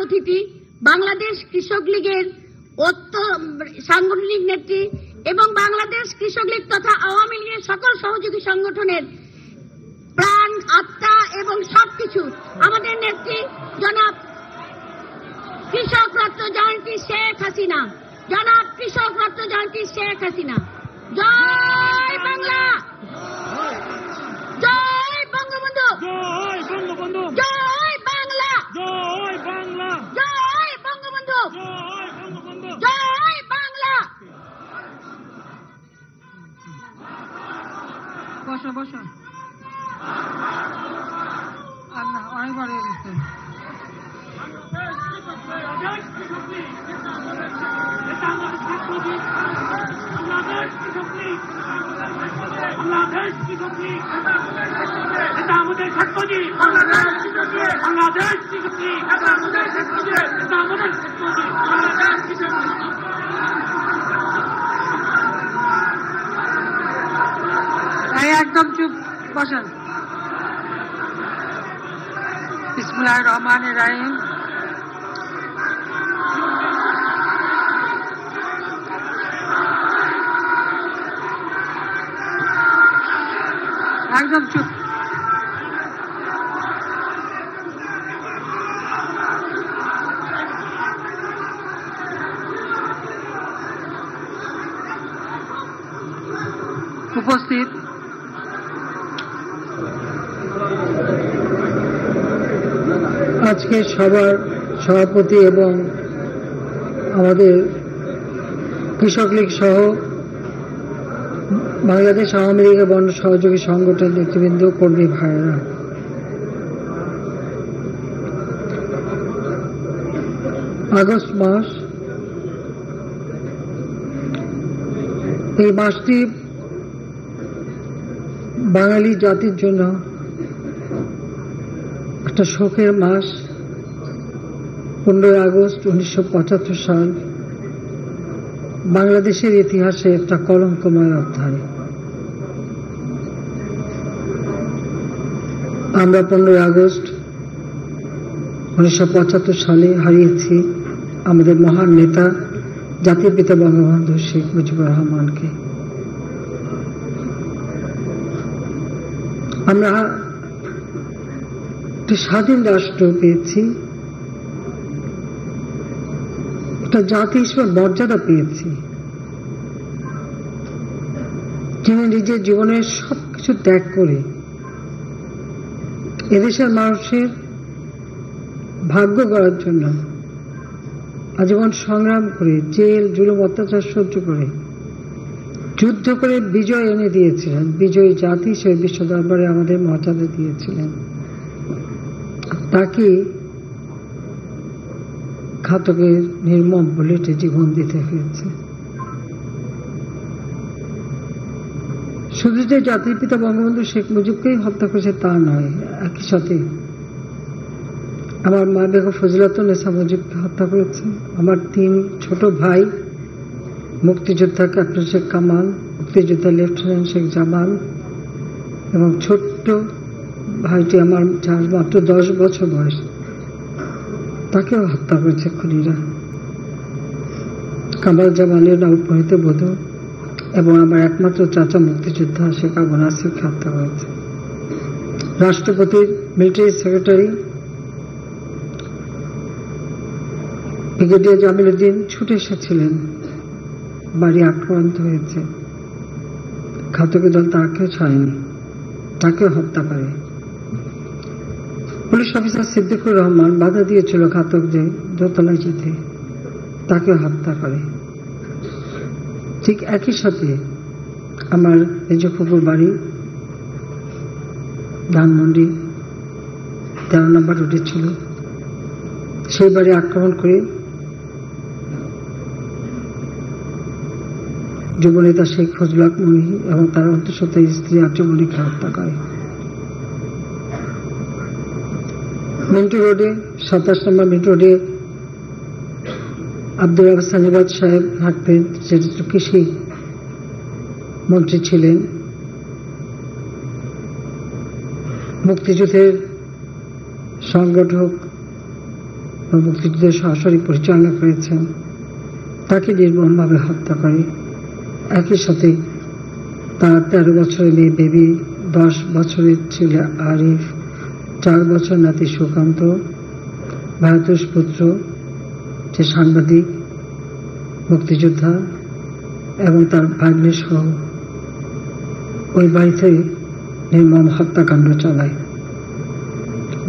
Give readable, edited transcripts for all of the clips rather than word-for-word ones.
অতিথি বাংলাদেশ কৃষক লীগের সাংগঠনিক নেত্রী এবং বাংলাদেশ কৃষক লীগ তথা আওয়ামী লীগের সকল সহযোগী সংগঠনের প্রাণ, আত্মা এবং সবকিছু আমাদের নেত্রী জনাব কৃষক রত্ন জয়ন্তী শেখ হাসিনা, জনাব কৃষক রত্ন জয়ন্তী শেখ হাসিনা। জয় বাংলা, জয় বঙ্গবন্ধু, জয় বঙ্গবন্ধু, জয় বাংলা, জয় বাংলা, জয় বঙ্গবন্ধু, জয় বঙ্গবন্ধু, জয় বাংলা। বসো বসো, আল্লাহ অনেকবার হয়ে গেছে। আমাদের ছাত্রজি, বাংলাদেশ কৃষকজি, আমাদের একদম চুপ বসেন। বিসমিল্লাহির রহমানির রহিম। একদম চুপ। উপস্থিত আজকে সবার সভাপতি এবং আমাদের কৃষক লীগ সহ বাংলাদেশ আওয়ামী লীগের বন্য সহযোগী সংগঠনের নেতৃবৃন্দ, কর্মী ভাইয়েরা, আগস্ট মাস, এই মাসটি বাঙালি জাতির জন্য একটা শোকের মাস। 15 আগস্ট 1975 সাল বাংলাদেশের ইতিহাসে একটা কলঙ্কময় অধ্যায়। আমরা 15 আগস্ট 1975 সালে হারিয়েছি আমাদের মহান নেতা জাতির পিতা বঙ্গবন্ধু শেখ মুজিবুর রহমানকে। আমরা একটা স্বাধীন রাষ্ট্র পেয়েছি, একটা জাতি হিসেবে মর্যাদা পেয়েছি, যিনি নিজের জীবনের সবকিছু ত্যাগ করে এদেশের মানুষের ভাগ্য গড়ার জন্য আজীবন সংগ্রাম করে, জেল জুলুম অত্যাচার সহ্য করে, যুদ্ধ করে বিজয় এনে দিয়েছিলেন। বিজয়ী জাতি হিসেবে বিশ্ব দরবারে আমাদের মর্যাদা দিয়েছিলেন। তাকে ঘাতকের নির্মম বুলেটে জীবন দিতে হয়েছে। শুধু যে জাতির পিতা বঙ্গবন্ধু শেখ মুজিবকেই হত্যা করেছে তা নয়, একই সাথে আমার মা বেগম ফজিলাতুন্নেসা মুজিবকে হত্যা করেছে। আমার 3 ছোট ভাই, মুক্তিযোদ্ধা ক্যাপ্টেন শেখ কামাল, মুক্তিযোদ্ধা লেফটেন্যান্ট শেখ জামাল এবং ছোট্ট ভাইটি আমার, যার মাত্র 10 বছর বয়স, তাকেও হত্যা করেছে খুনিরা। কামাল জামালের নবপরিণীত বধূ এবং আমার একমাত্র চাচা মুক্তিযোদ্ধা শেখ আবু নাসিরকে হত্যা করেছে। রাষ্ট্রপতির military secretary brigadier Jamil Uddin ছুটে এসেছিলেন, বাড়ি আক্রান্ত হয়েছে। ঘাতকের দল তাকেও ছাড়েনি, তাকেও হত্যা করে। পুলিশ অফিসার সিদ্দিকুর রহমান বাধা দিয়েছিল ঘাতকদের দোতলায় যেতে, তাকেও হত্যা করে। ঠিক একই সাথে আমার মেজ ফুপুর বাড়ি ধানমন্ডি 13 নম্বর রোডে ছিল, সেই বাড়ি আক্রমণ করে যুবনেতা শেখ ফজলুল হক মনি এবং তার অন্তঃসত্ত্বা স্ত্রী আর্যমণিকে হত্যা করে। মিন্টু রোডে 27 নম্বর মিন্টু রোডে আব্দুল রাব সানিবাদ সাহেব থাকতেন, যেটি কৃষি মন্ত্রী ছিলেন। মুক্তিযুদ্ধের সংগঠক মুক্তিযুদ্ধ সরাসরি পরিচালনা করেছেন, তাকে নির্মমভাবে হত্যা করে। একই সাথে তার 13 বছরের মেয়ে বেবি, 10 বছরের ছেলে আরিফ, 4 বছর নাতি সুকান্ত, ভারতের পুত্র যে সাংবাদিক, মুক্তিযোদ্ধা এবং তার ভাগ্নে সহ ওই বাড়িতে নির্মম হত্যাকাণ্ড চালায়।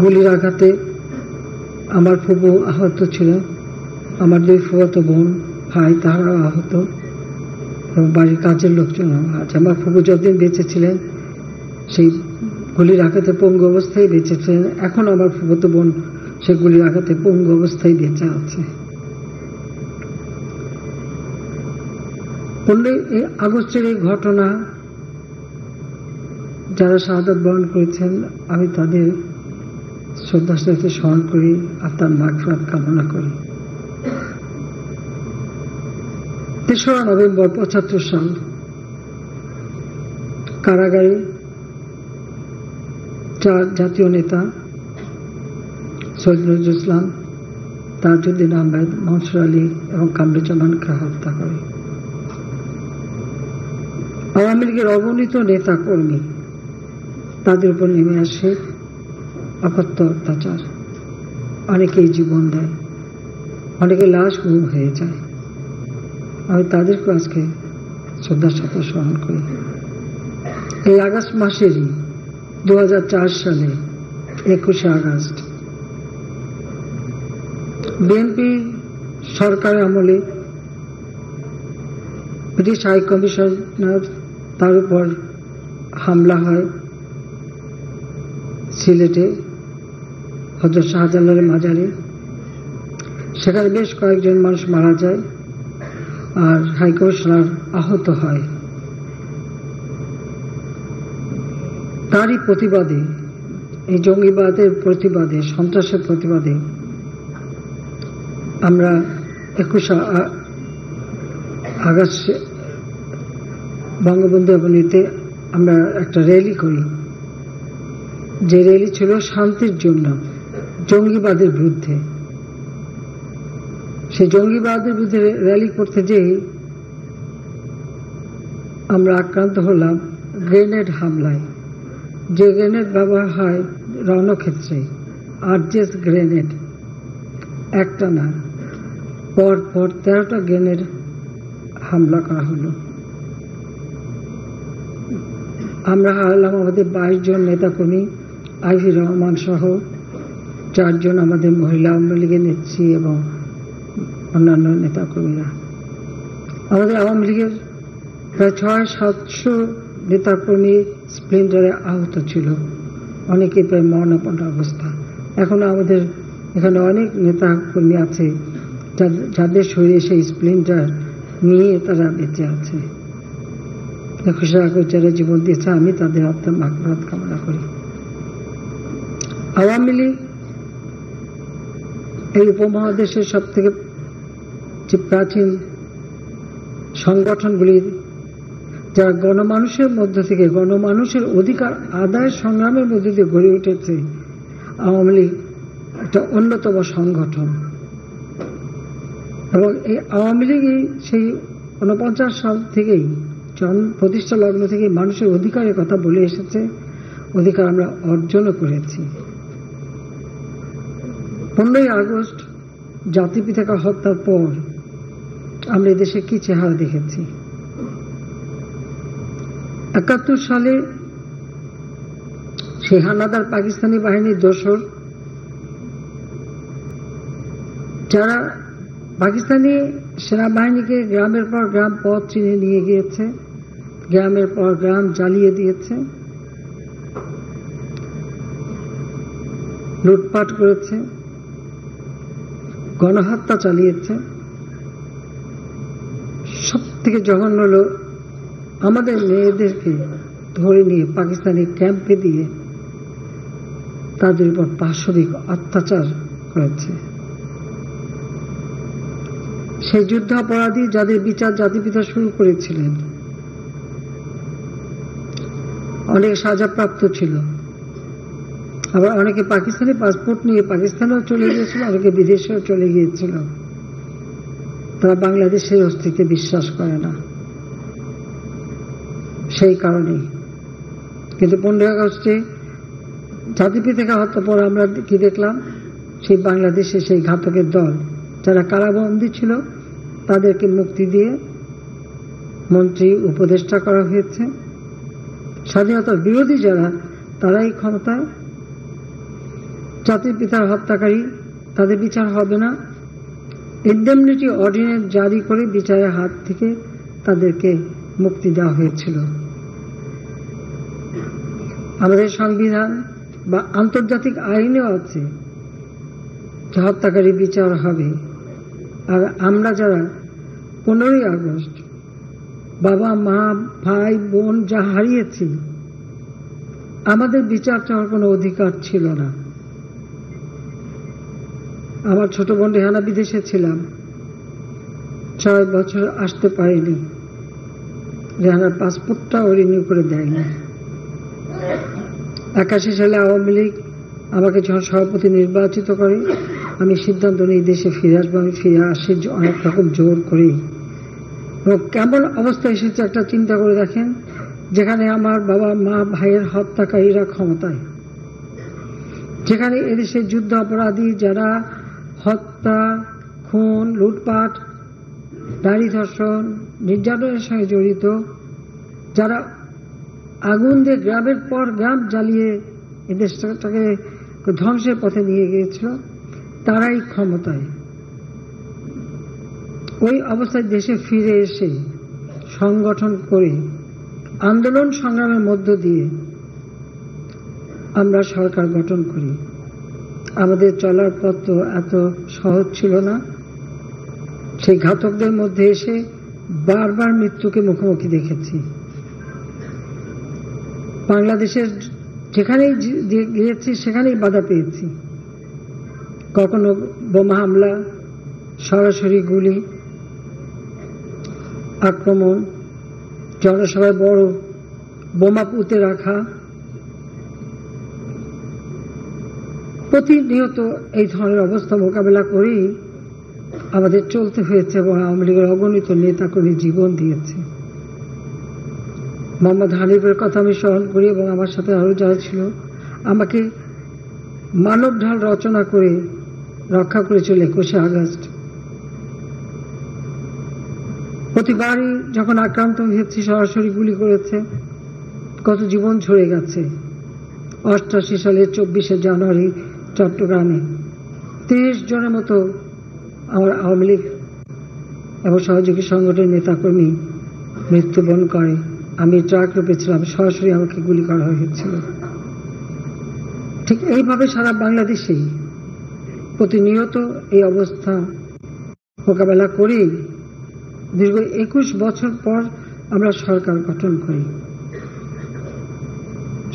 গুলির আঘাতে আমার ফুফু আহত ছিল, আমার 2 ফুফাতো বোন ভাই তাহারাও আহত, এবং বাড়ির কাজের লোকজন আছে। আমার ফুফু যতদিন বেঁচে ছিলেন সেই গুলির আঘাতে পঙ্গু অবস্থায় বেঁচে ছিলেন। এখন আমার ফুফাতো বোন সে গুলির আঘাতে পঙ্গু অবস্থায় বেঁচে আছে। 15 আগস্টের এই ঘটনা যারা শাহাদাত বরণ করেছেন, আমি তাদের শ্রদ্ধার সাথে স্মরণ করি, আত্মার মাগফিরাত কামনা করি। 3রা নভেম্বর 75 সাল কারাগারে 4 জাতীয় নেতা সৈয়দ নজরুল ইসলাম, তাজউদ্দিন আহমেদ, মনসুর আলী এবং কামরুজ্জামানকে হত্যা করে। আওয়ামী লীগের অগণিত নেতা কর্মী, তাদের উপর নেমে আসে অকথ্য অত্যাচার। অনেকেই জীবন দেয়, অনেকে লাশ গুম হয়ে যায়। আমি তাদেরকে আজকে শ্রদ্ধার সাথে স্মরণ করি। এই আগস্ট মাসেরই 2004 সালে 21শে আগস্ট বিএনপি সরকার আমলে ব্রিটিশ হাই কমিশনার তার উপর হামলা হয় সিলেটে হযরত শাহজালালের মাজারে। সেখানে বেশ কয়েকজন মানুষ মারা যায় আর হাই কমিশনার আহত হয়। তারই প্রতিবাদে, এই জঙ্গিবাদের প্রতিবাদে, সন্ত্রাসের প্রতিবাদে আমরা 21শে আগস্ট বঙ্গবন্ধু এভিনিউতে আমরা একটা র্যালি করি, যে র্যালি ছিল শান্তির জন্য, জঙ্গিবাদের বিরুদ্ধে। সেই জঙ্গিবাদের বিরুদ্ধে র্যালি করতে যেয়ে আমরা আক্রান্ত হলাম গ্রেনেড হামলায়। যে গ্রেনেড ব্যবহার হয় রণক্ষেত্রে, আরজেস গ্রেনেড, একটা না, পর 13টা গ্রেনেড হামলা করা হলো। আমরা হারালাম আমাদের 22 জন নেতাকর্মী, আইভি রহমান সহ 4 জন আমাদের মহিলা আওয়ামী লীগের নেত্রী এবং অন্যান্য নেতাকর্মীরা। আমাদের আওয়ামী লীগের প্রায় 600-700 নেতাকর্মী স্প্লিন্টারে আহত ছিল, অনেকে প্রায় মরণাপন্ন অবস্থা। এখন আমাদের এখানে অনেক নেতাকর্মী আছে যাদের শরীরে সেই স্প্লিন্টার নিয়ে তারা বেঁচে আছে। 21শে আগস্ট যারা জীবন দিয়েছে, আমি তাদের আত্মার মাগফিরাত কামনা করি। আওয়ামী লীগ এই উপমহাদেশের সব থেকে যে প্রাচীন সংগঠনগুলির, যারা গণমানুষের মধ্য থেকে, গণমানুষের অধিকার আদায় সংগ্রামের মধ্যে দিয়ে গড়ে উঠেছে, আওয়ামী লীগ একটা অন্যতম সংগঠন। এবং এই আওয়ামী লীগ সেই 49 সাল থেকেই, প্রতিষ্ঠা লগ্ন থেকে মানুষের অধিকারের কথা বলে এসেছে, অধিকার আমরা অর্জনও করেছি। 15ই আগস্ট জাতিপিতাকে হত্যার পর আমরা এদেশে কি চেহারা দেখেছি। 71 সালে সেই হানাদার পাকিস্তানি বাহিনীর দোসর, যারা পাকিস্তানি সেনাবাহিনীকে গ্রামের পর গ্রাম পথ চিনে নিয়ে গিয়েছে, গ্রামের পর গ্রাম জ্বালিয়ে দিয়েছে, লুটপাট করেছে, গণহত্যা চালিয়েছে। সব থেকে জঘন্য হলো আমাদের মেয়েদেরকে ধরে নিয়ে পাকিস্তানি ক্যাম্পে দিয়ে তাদের উপর পাশবিক অত্যাচার করেছে। সেই যুদ্ধাপরাধী যাদের বিচার জাতিপিতা শুরু করেছিলেন, অনেক সাজাপ্রাপ্ত ছিল, আবার অনেকে পাকিস্তানি পাসপোর্ট নিয়ে পাকিস্তানেও চলে গিয়েছিল, অনেকে বিদেশেও চলে গিয়েছিল। তারা বাংলাদেশের অস্তিত্বে বিশ্বাস করে না, সেই কারণেই। কিন্তু 15 আগস্টে জাতিপিতাকে হত্যা পর আমরা কি দেখলাম? সেই বাংলাদেশে সেই ঘাতকের দল যারা কারাবন্দী ছিল তাদেরকে মুক্তি দিয়ে মন্ত্রী উপদেষ্টা করা হয়েছে। স্বাধীনতার বিরোধী যারা তারাই ক্ষমতায়। জাতির পিতার হত্যাকারী তাদের বিচার হবে না, ইনডেমনিটি অর্ডিন্যান্স জারি করে বিচারের হাত থেকে তাদেরকে মুক্তি দেওয়া হয়েছিল। আমাদের সংবিধান বা আন্তর্জাতিক আইনেও আছে যে হত্যাকারী বিচার হবে। আর আমরা যারা 15ই আগস্ট বাবা মা ভাই বোন যা হারিয়েছি, আমাদের বিচার চাওয়ার কোনো অধিকার ছিল না। আমার ছোট বোন রেহানা বিদেশে ছিলাম, 6 বছর আসতে পারিনি, রেহানার পাসপোর্টটাও রিনিউ করে দেয়নি। 81 সালে আওয়ামী লীগ আমাকে যখন সভাপতি নির্বাচিত করে, আমি সিদ্ধান্ত নিই দেশে ফিরে আসবো। আমি ফিরে আসি অনেক রকম জোর করেই। এবং কেমন অবস্থা এসেছে একটা চিন্তা করে দেখেন, যেখানে আমার বাবা মা ভাইয়ের হত্যাকারীরা ক্ষমতায়, যেখানে এদেশের যুদ্ধ অপরাধী যারা হত্যা, খুন, লুটপাট, নারী ধর্ষণ, নির্যাতনের সঙ্গে জড়িত, যারা আগুন দিয়ে গ্রামের পর গ্রাম জ্বালিয়ে এদেশটাকে ধ্বংসের পথে নিয়ে গিয়েছিল, তারাই ক্ষমতায়। ওই অবস্থায় দেশে ফিরে এসে সংগঠন করে আন্দোলন সংগ্রামের মধ্য দিয়ে আমরা সরকার গঠন করি। আমাদের চলার পথ তো এত সহজ ছিল না। সেই ঘাতকদের মধ্যে এসে বারবার মৃত্যুকে মুখোমুখি দেখেছি। বাংলাদেশের যেখানেই গিয়েছি সেখানেই বাধা পেয়েছি। কখনো বোমা হামলা, সরাসরি গুলি, আক্রমণ, জনসভায় বড় বোমা পুঁতে রাখা, প্রতিনিয়ত এই ধরনের অবস্থা মোকাবেলা করেই আমাদের চলতে হয়েছে এবং আওয়ামী লীগের অগণিত নেতাকর্মী জীবন দিয়েছে। মোহাম্মদ হানিফের কথা আমি স্মরণ করি এবং আমার সাথে আরো যারা ছিল, আমাকে মানব ঢাল রচনা করে রক্ষা করেছিল 21 আগস্ট। প্রতিবারই যখন আক্রান্ত হয়েছি সরাসরি গুলি করেছে, কত জীবন ঝরে গেছে। 88 সালের 24শে জানুয়ারি চট্টগ্রামে 30 জনের মতো আমার আওয়ামী লীগ এবং সহযোগী সংগঠনের নেতাকর্মী মৃত্যুবরণ করে। আমি ট্রাক রূপে ছিলাম, সরাসরি আমাকে গুলি করা হয়েছিল। ঠিক এইভাবে সারা বাংলাদেশেই প্রতিনিয়ত এই অবস্থা মোকাবেলা করেই দীর্ঘ 21 বছর পর আমরা সরকার গঠন করি।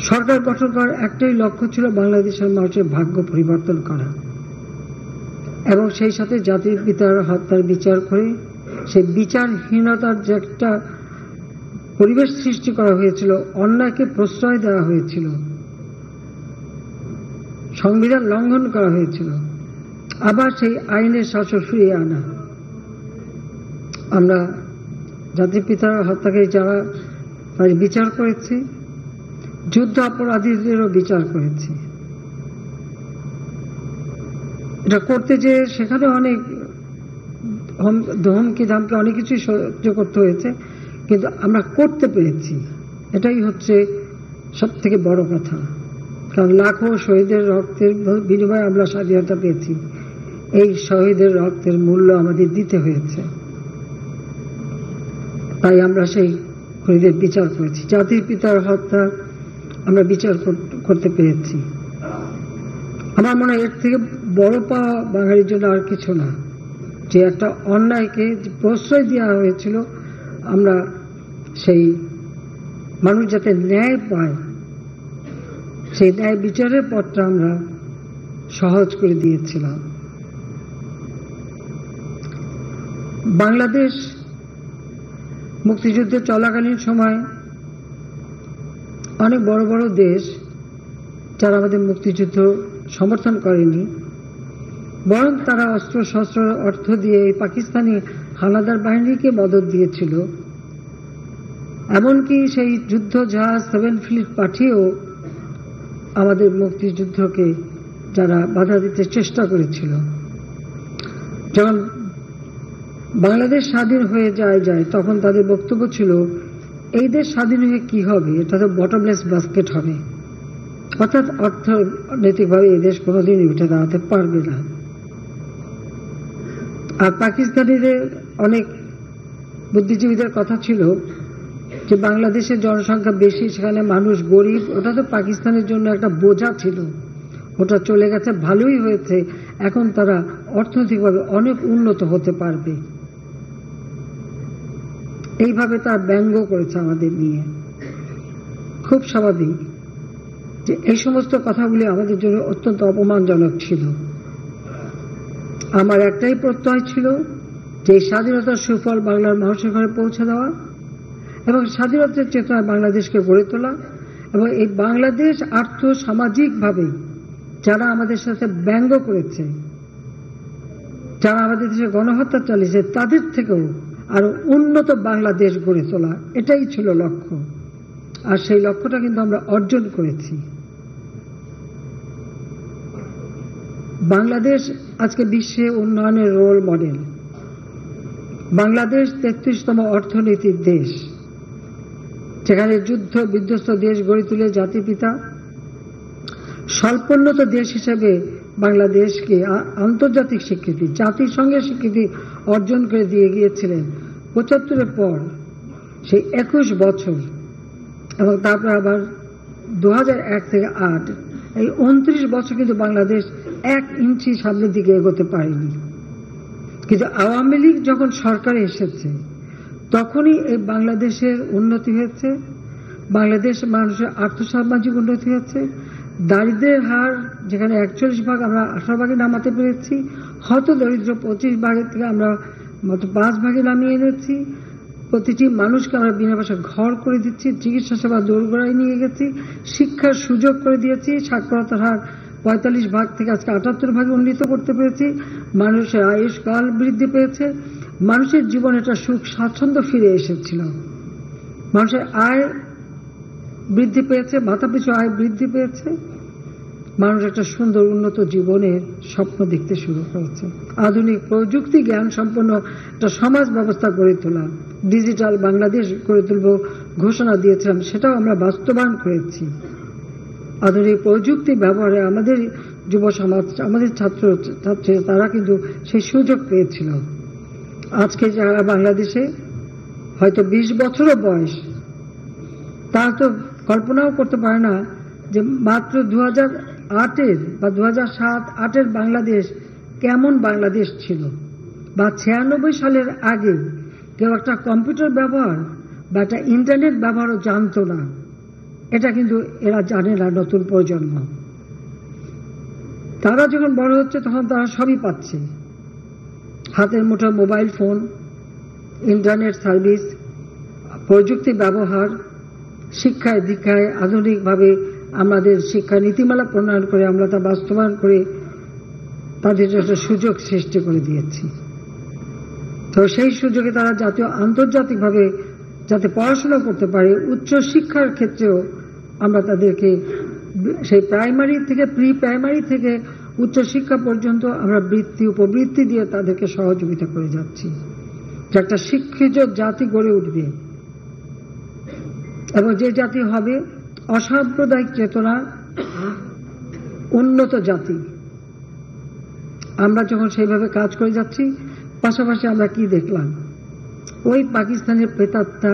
সরকার গঠন করার একটাই লক্ষ্য ছিল বাংলাদেশের মানুষের ভাগ্য পরিবর্তন করা এবং সেই সাথে জাতির পিতার হত্যার বিচার করে সেই বিচারহীনতার যে একটা পরিবেশ সৃষ্টি করা হয়েছিল, অন্যায়কে প্রশ্রয় দেওয়া হয়েছিল, সংবিধান লঙ্ঘন করা হয়েছিল, আবার সেই আইনের শাসন ফিরিয়ে আনা। আমরা জাতির পিতার হত্যাকারী যারা তার বিচার করেছি, যুদ্ধ অপরাধীদেরও বিচার করেছি। এটা করতে যে সেখানে অনেক ধমকি ধামকি অনেক কিছুই সহ্য করতে হয়েছে, কিন্তু আমরা করতে পেরেছি। এটাই হচ্ছে সব থেকে বড় কথা, কারণ লাখো শহীদের রক্তের বিনিময়ে আমরা স্বাধীনতা পেয়েছি। এই শহীদের রক্তের মূল্য আমাদের দিতে হয়েছে, তাই আমরা সেই খুনিদের বিচার করেছি। জাতির পিতার হত্যা আমরা বিচার করতে পেরেছি। আমার মনে হয় এর থেকে বড় পাওয়া বাঙালির জন্য আর কিছু না, যে একটা অন্যায়কে প্রশ্রয় দেওয়া হয়েছিল, আমরা সেই মানুষ যাতে ন্যায় পায় সেই ন্যায় বিচারের পথটা আমরা সহজ করে দিয়েছিলাম। বাংলাদেশ মুক্তিযুদ্ধে চলাকালীন সময় অনেক বড় বড় দেশ যারা আমাদের মুক্তিযুদ্ধ সমর্থন করেনি, বরং তারা অস্ত্র শস্ত্র অর্থ দিয়ে এই পাকিস্তানি হানাদার বাহিনীকে মদত দিয়েছিল। এমনকি সেই যুদ্ধ জাহাজ 7 ফ্লিট পাঠিয়েও আমাদের মুক্তিযুদ্ধকে যারা বাধা দিতে চেষ্টা করেছিল। যখন বাংলাদেশ স্বাধীন হয়ে যায় তখন তাদের বক্তব্য ছিল, এই দেশ স্বাধীন হয়ে কি হবে, এটা তো বটমলেস বাস্কেট হবে, অর্থাৎ অর্থনৈতিকভাবে এই দেশ কোনোদিনই উঠে দাঁড়াতে পারবে না। আর পাকিস্তানিদের অনেক বুদ্ধিজীবীদের কথা ছিল যে বাংলাদেশের জনসংখ্যা বেশি, সেখানে মানুষ গরিব, ওটা তো পাকিস্তানের জন্য একটা বোঝা ছিল, ওটা চলে গেছে, ভালোই হয়েছে, এখন তারা অর্থনৈতিকভাবে অনেক উন্নত হতে পারবে। এইভাবে তার ব্যঙ্গ করেছে আমাদের নিয়ে। খুব স্বাভাবিক যে এই সমস্ত কথাগুলি আমাদের জন্য অত্যন্ত অপমানজনক ছিল। আমার একটাই প্রত্যয় ছিল যে স্বাধীনতার সুফল বাংলার মানুষের ঘরে পৌঁছে দেওয়া এবং স্বাধীনতার চেতনায় বাংলাদেশকে গড়ে তোলা, এবং এই বাংলাদেশ আর্থ সামাজিকভাবে যারা আমাদের সাথে ব্যঙ্গ করেছে, যারা আমাদের দেশে গণহত্যা চালিয়েছে, তাদের থেকেও আরো উন্নত বাংলাদেশ গড়ে তোলা, এটাই ছিল লক্ষ্য। আর সেই লক্ষ্যটা কিন্তু আমরা অর্জন করেছি। বাংলাদেশ আজকে বিশ্বে উন্নয়নের রোল মডেল। বাংলাদেশ 33তম অর্থনীতির দেশ, যেখানে যুদ্ধ বিধ্বস্ত দেশ গড়ে তুলে জাতিপিতা স্বল্পোন্নত দেশ হিসেবে বাংলাদেশকে আন্তর্জাতিক স্বীকৃতি, জাতিসংঘের স্বীকৃতি অর্জন করে দিয়ে গিয়েছিলেন 75-এর পর, সেই 21 বছর, এবং তারপর আবার 2001 থেকে 8, এই 29 বছর কিন্তু বাংলাদেশ 1 ইঞ্চি সামনের দিকে এগোতে পারেনি। কিন্তু আওয়ামী লীগ যখন সরকারে এসেছে তখনই এই বাংলাদেশের উন্নতি হয়েছে, বাংলাদেশ মানুষের আর্থসামাজিক উন্নতি হয়েছে, দারিদ্র্যের হার যেখানে 41 আমরা 18 নামাতে পেরেছি, হত দরিদ্র 25 থেকে আমরা মাত্র 5 নামিয়ে এনেছি, প্রতিটি মানুষকে আমরা বিনা পয়সা ঘর করে দিচ্ছি, চিকিৎসা সেবা দোরগোড়ায় নিয়ে গেছি, শিক্ষার সুযোগ করে দিয়েছি, সাক্ষরতার হার 45 থেকে আজকে 78 উন্নীত করতে পেরেছি, মানুষের আয়ুষ্কাল বৃদ্ধি পেয়েছে, মানুষের জীবনে একটা সুখ স্বাচ্ছন্দ্য ফিরে এসেছিল, মানুষের আয় বৃদ্ধি পেয়েছে, মাথাপিছু আয় বৃদ্ধি পেয়েছে, মানুষ একটা সুন্দর উন্নত জীবনের স্বপ্ন দেখতে শুরু করেছে। আধুনিক প্রযুক্তি জ্ঞান সম্পন্ন একটা সমাজ ব্যবস্থা গড়ে তোলা, ডিজিটাল বাংলাদেশ গড়ে তুলব ঘোষণা দিয়েছিলাম, সেটাও আমরা বাস্তবায়ন করেছি। আধুনিক প্রযুক্তি ব্যবহারে আমাদের যুব সমাজ, আমাদের ছাত্র ছাত্রী, তারা কিন্তু সেই সুযোগ পেয়েছিল। আজকে যারা বাংলাদেশে হয়তো 20 বছরও বয়স, তারা তো কল্পনাও করতে পারে না যে মাত্র 2008 বা 2007-8 বাংলাদেশ কেমন বাংলাদেশ ছিল, বা 96 সালের আগে কেউ একটা কম্পিউটার ব্যবহার বা একটা ইন্টারনেট ব্যবহারও জানতো না। এটা কিন্তু এরা জানে না, নতুন প্রজন্ম। তারা যখন বড় হচ্ছে তখন তারা সবই পাচ্ছে, হাতের মুঠো মোবাইল ফোন, ইন্টারনেট সার্ভিস, প্রযুক্তি ব্যবহার, শিক্ষায় দীক্ষায় আধুনিকভাবে আমাদের শিক্ষা নীতিমালা প্রণয়ন করে আমরা তা বাস্তবায়ন করে তাদের একটা সুযোগ সৃষ্টি করে দিয়েছি। তো সেই সুযোগে তারা জাতীয় আন্তর্জাতিকভাবে যাতে পড়াশোনা করতে পারে, উচ্চ শিক্ষার ক্ষেত্রেও আমরা তাদেরকে সেই প্রাইমারি থেকে প্রি প্রাইমারি থেকে উচ্চ শিক্ষা পর্যন্ত আমরা বৃত্তি উপবৃত্তি দিয়ে তাদেরকে সহযোগিতা করে যাচ্ছি, যে একটা শিক্ষিত জাতি গড়ে উঠবে এবং যে জাতি হবে অসাম্প্রদায়িক চেতনার উন্নত জাতি। আমরা যখন সেইভাবে কাজ করে যাচ্ছি, পাশাপাশি আমরা কি দেখলাম, ওই পাকিস্তানের প্রেতাত্মা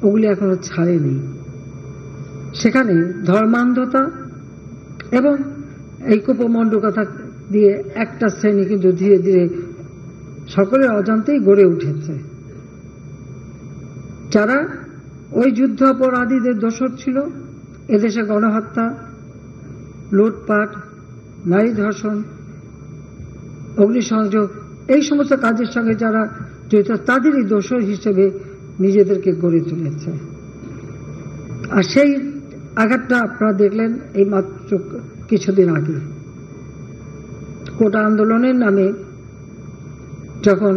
ওগুলি এখনো ছাড়েনি। সেখানে ধর্মান্ধতা এবং এই কুপমণ্ডকতা দিয়ে একটা শ্রেণী কিন্তু ধীরে ধীরে সকলের অজান্তেই গড়ে উঠেছে, যারা ওই যুদ্ধ অপরাধীদের দোসর ছিল। এদেশে গণহত্যা, লুটপাট, নারী ধর্ষণ, অগ্নিসংযোগ, এই সমস্ত কাজের সঙ্গে যারা জড়িত তাদেরই দোসর হিসেবে নিজেদেরকে গড়ে তুলেছে। আর সেই আঘাতটা আপনারা দেখলেন এই মাত্র কিছুদিন আগে কোটা আন্দোলনের নামে যখন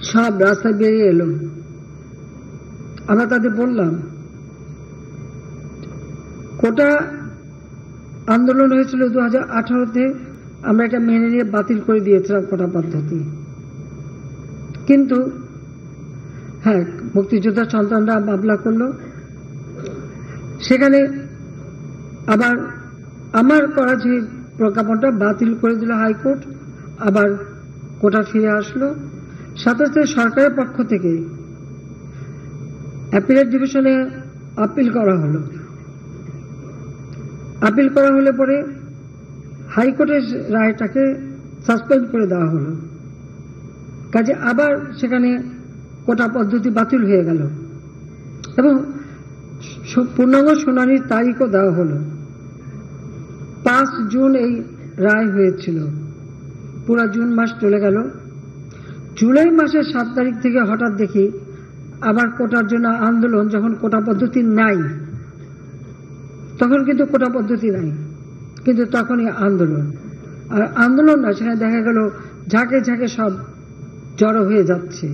সব রাস্তায় বেরিয়ে এলো, আমরা তাদের বললাম কোটা আন্দোলন হয়েছিল 2018-তে, আমরা এটা মেনে নিয়ে বাতিল করে দিয়েছিলাম কোটা পদ্ধতি। কিন্তু হ্যাঁ, মুক্তিযোদ্ধার সন্তানরা মামলা করলো, সেখানে আবার আমার করা যে প্রজ্ঞাপনটা বাতিল করে দিল হাইকোর্ট, আবার কোটা ফিরে আসলো। সাথে সাথে সরকারের পক্ষ থেকে অ্যাপিলেট ডিভিশনে আপিল করা হলো। আপিল করা হলে পরে হাইকোর্টের রায়টাকে সাসপেন্ড করে দেওয়া হলো, কাজে আবার সেখানে কোটা পদ্ধতি বাতিল হয়ে গেল এবং পূর্ণাঙ্গ শুনানির তারিখও দেওয়া হলো। 5 জুন এই রায় হয়েছিল। পুরা জুন মাস চলে গেল। জুলাই মাসের 7 তারিখ থেকে হঠাৎ দেখি আবার কোটার জন্য আন্দোলন। যখন কোটা পদ্ধতি নাই, তখন কিন্তু কোটা পদ্ধতি নাই, কিন্তু তখনই আন্দোলন। আর আন্দোলন না, সেখানে দেখা গেল ঝাঁকে ঝাঁকে সব জড়ো হয়ে যাচ্ছে,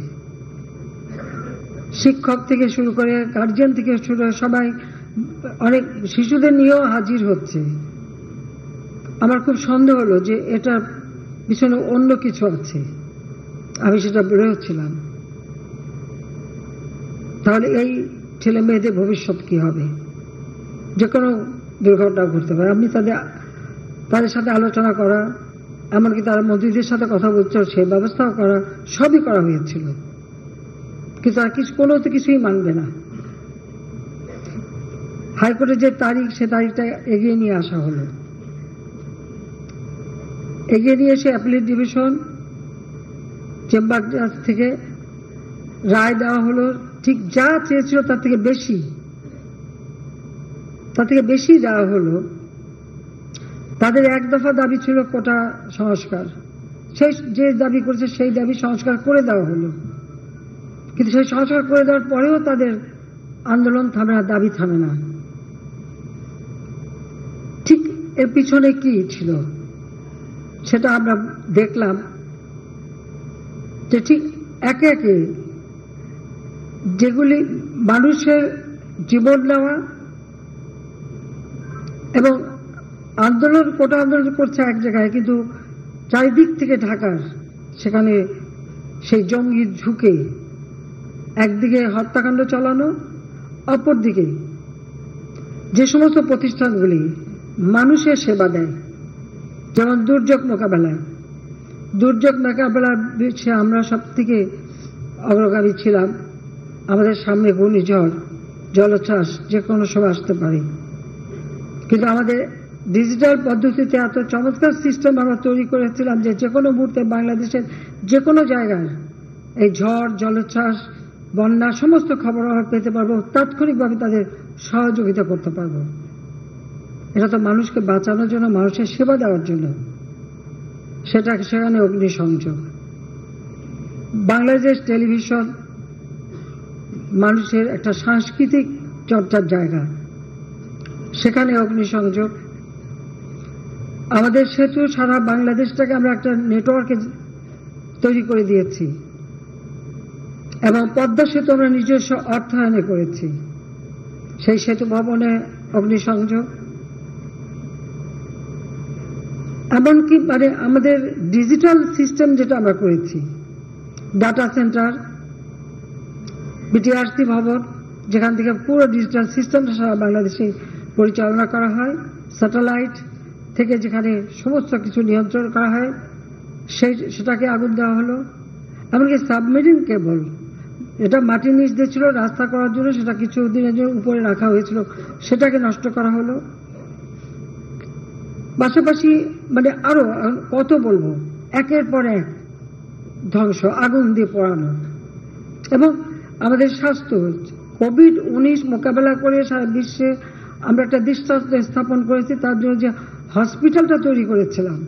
শিক্ষক থেকে শুরু করে গার্জিয়ান থেকে শুরু করে সবাই, অনেক শিশুদের নিয়েও হাজির হচ্ছে। আমার খুব সন্দেহ হলো যে এটার পিছনে অন্য কিছু আছে। আমি সেটা বেরোচ্ছিলাম, তাহলে এই ছেলে মেয়েদের ভবিষ্যৎ কি হবে? যে কোনো দুর্ঘটনা ঘটতে পারে। আমি তাদের সাথে আলোচনা করা, এমনকি তারা মন্ত্রীদের সাথে কথা বলছে, সেই ব্যবস্থাও করা, সবই করা হয়েছিল, কিন্তু তারা কোনো তো কিছুই মানবে না। হাইকোর্টের যে তারিখ, সে তারিখটা এগিয়ে নিয়ে আসা হলো। এগিয়ে নিয়ে এসে অ্যাপিলেট ডিভিশন চেম্বার জাজ থেকে রায় দেওয়া হলো। ঠিক যা চেয়েছিল তার থেকে বেশি দেওয়া হলো। তাদের এক দফা দাবি ছিল কোটা সংস্কার, সেই যে দাবি করেছে সেই দাবি সংস্কার করে দেওয়া হলো, কিন্তু সেই সংস্কার করে দেওয়ার পরেও তাদের আন্দোলন থামে না, দাবি থামে না। ঠিক এর পিছনে কি ছিল সেটা আমরা দেখলাম, যে ঠিক একে একে যেগুলি মানুষের জীবন নেওয়া এবং আন্দোলন, কোটা আন্দোলন করছে এক জায়গায়, কিন্তু চারিদিক থেকে ঢাকার সেখানে সেই জঙ্গি ঝুঁকে একদিকে হত্যাকাণ্ড চালানো, অপরদিকে যে সমস্ত প্রতিষ্ঠানগুলি মানুষের সেবা দেয়, যেমন দুর্যোগ মোকাবেলার বিষয়ে আমরা সব থেকে অগ্রগামী ছিলাম। আমাদের সামনে ঘূর্ণিঝড়, জলোচ্ছ্বাস যে কোনো সময় আসতে পারে, কিন্তু আমাদের ডিজিটাল পদ্ধতিতে এত চমৎকার সিস্টেম আমরা তৈরি করেছিলাম যে কোনো মুহূর্তে বাংলাদেশের যে কোনো জায়গায় এই ঝড়, জলোচ্ছ্বাস, বন্যা সমস্ত খবর আমরা পেতে পারবো, তাৎক্ষণিকভাবে তাদের সহযোগিতা করতে পারবো। এটা তো মানুষকে বাঁচানোর জন্য, মানুষের সেবা দেওয়ার জন্য। সেখানে অগ্নিসংযোগ। বাংলাদেশ টেলিভিশন মানুষের একটা সাংস্কৃতিক চর্চার জায়গা, সেখানে অগ্নিসংযোগ। আমাদের সেতু সারা বাংলাদেশটাকে আমরা একটা নেটওয়ার্কে তৈরি করে দিয়েছি এবং পদ্মা সেতু আমরা নিজস্ব অর্থায়নে করেছি। সেই সেতু ভবনে অগ্নিসংযোগ, এমনকি আমাদের ডিজিটাল সিস্টেম যেটা আমরা করেছি, ডাটা সেন্টার, বিটিআরসি ভবন, যেখান থেকে পুরো ডিজিটাল সিস্টেমটা সারা বাংলাদেশে পরিচালনা করা হয়, স্যাটেলাইট থেকে যেখানে সমস্ত কিছু নিয়ন্ত্রণ করা হয়, সেটাকে আগুন দেওয়া হলো। এমনকি সাবমেরিন কেবল, এটা মাটির নিচ দিয়ে ছিল রাস্তা করার জন্য, সেটা কিছু দিনের জন্য উপরে রাখা হয়েছিল, সেটাকে নষ্ট করা হলো। পাশাপাশি আরো কত বলবো, একের পর এক ধ্বংস, আগুন দিয়ে পোড়ানো। এবং আমাদের স্বাস্থ্য, কোভিড-19 মোকাবেলা করে সারা বিশ্বে আমরা একটা দৃষ্টান্ত স্থাপন করেছি। তার জন্য যে হসপিটালটা তৈরি করেছিলাম,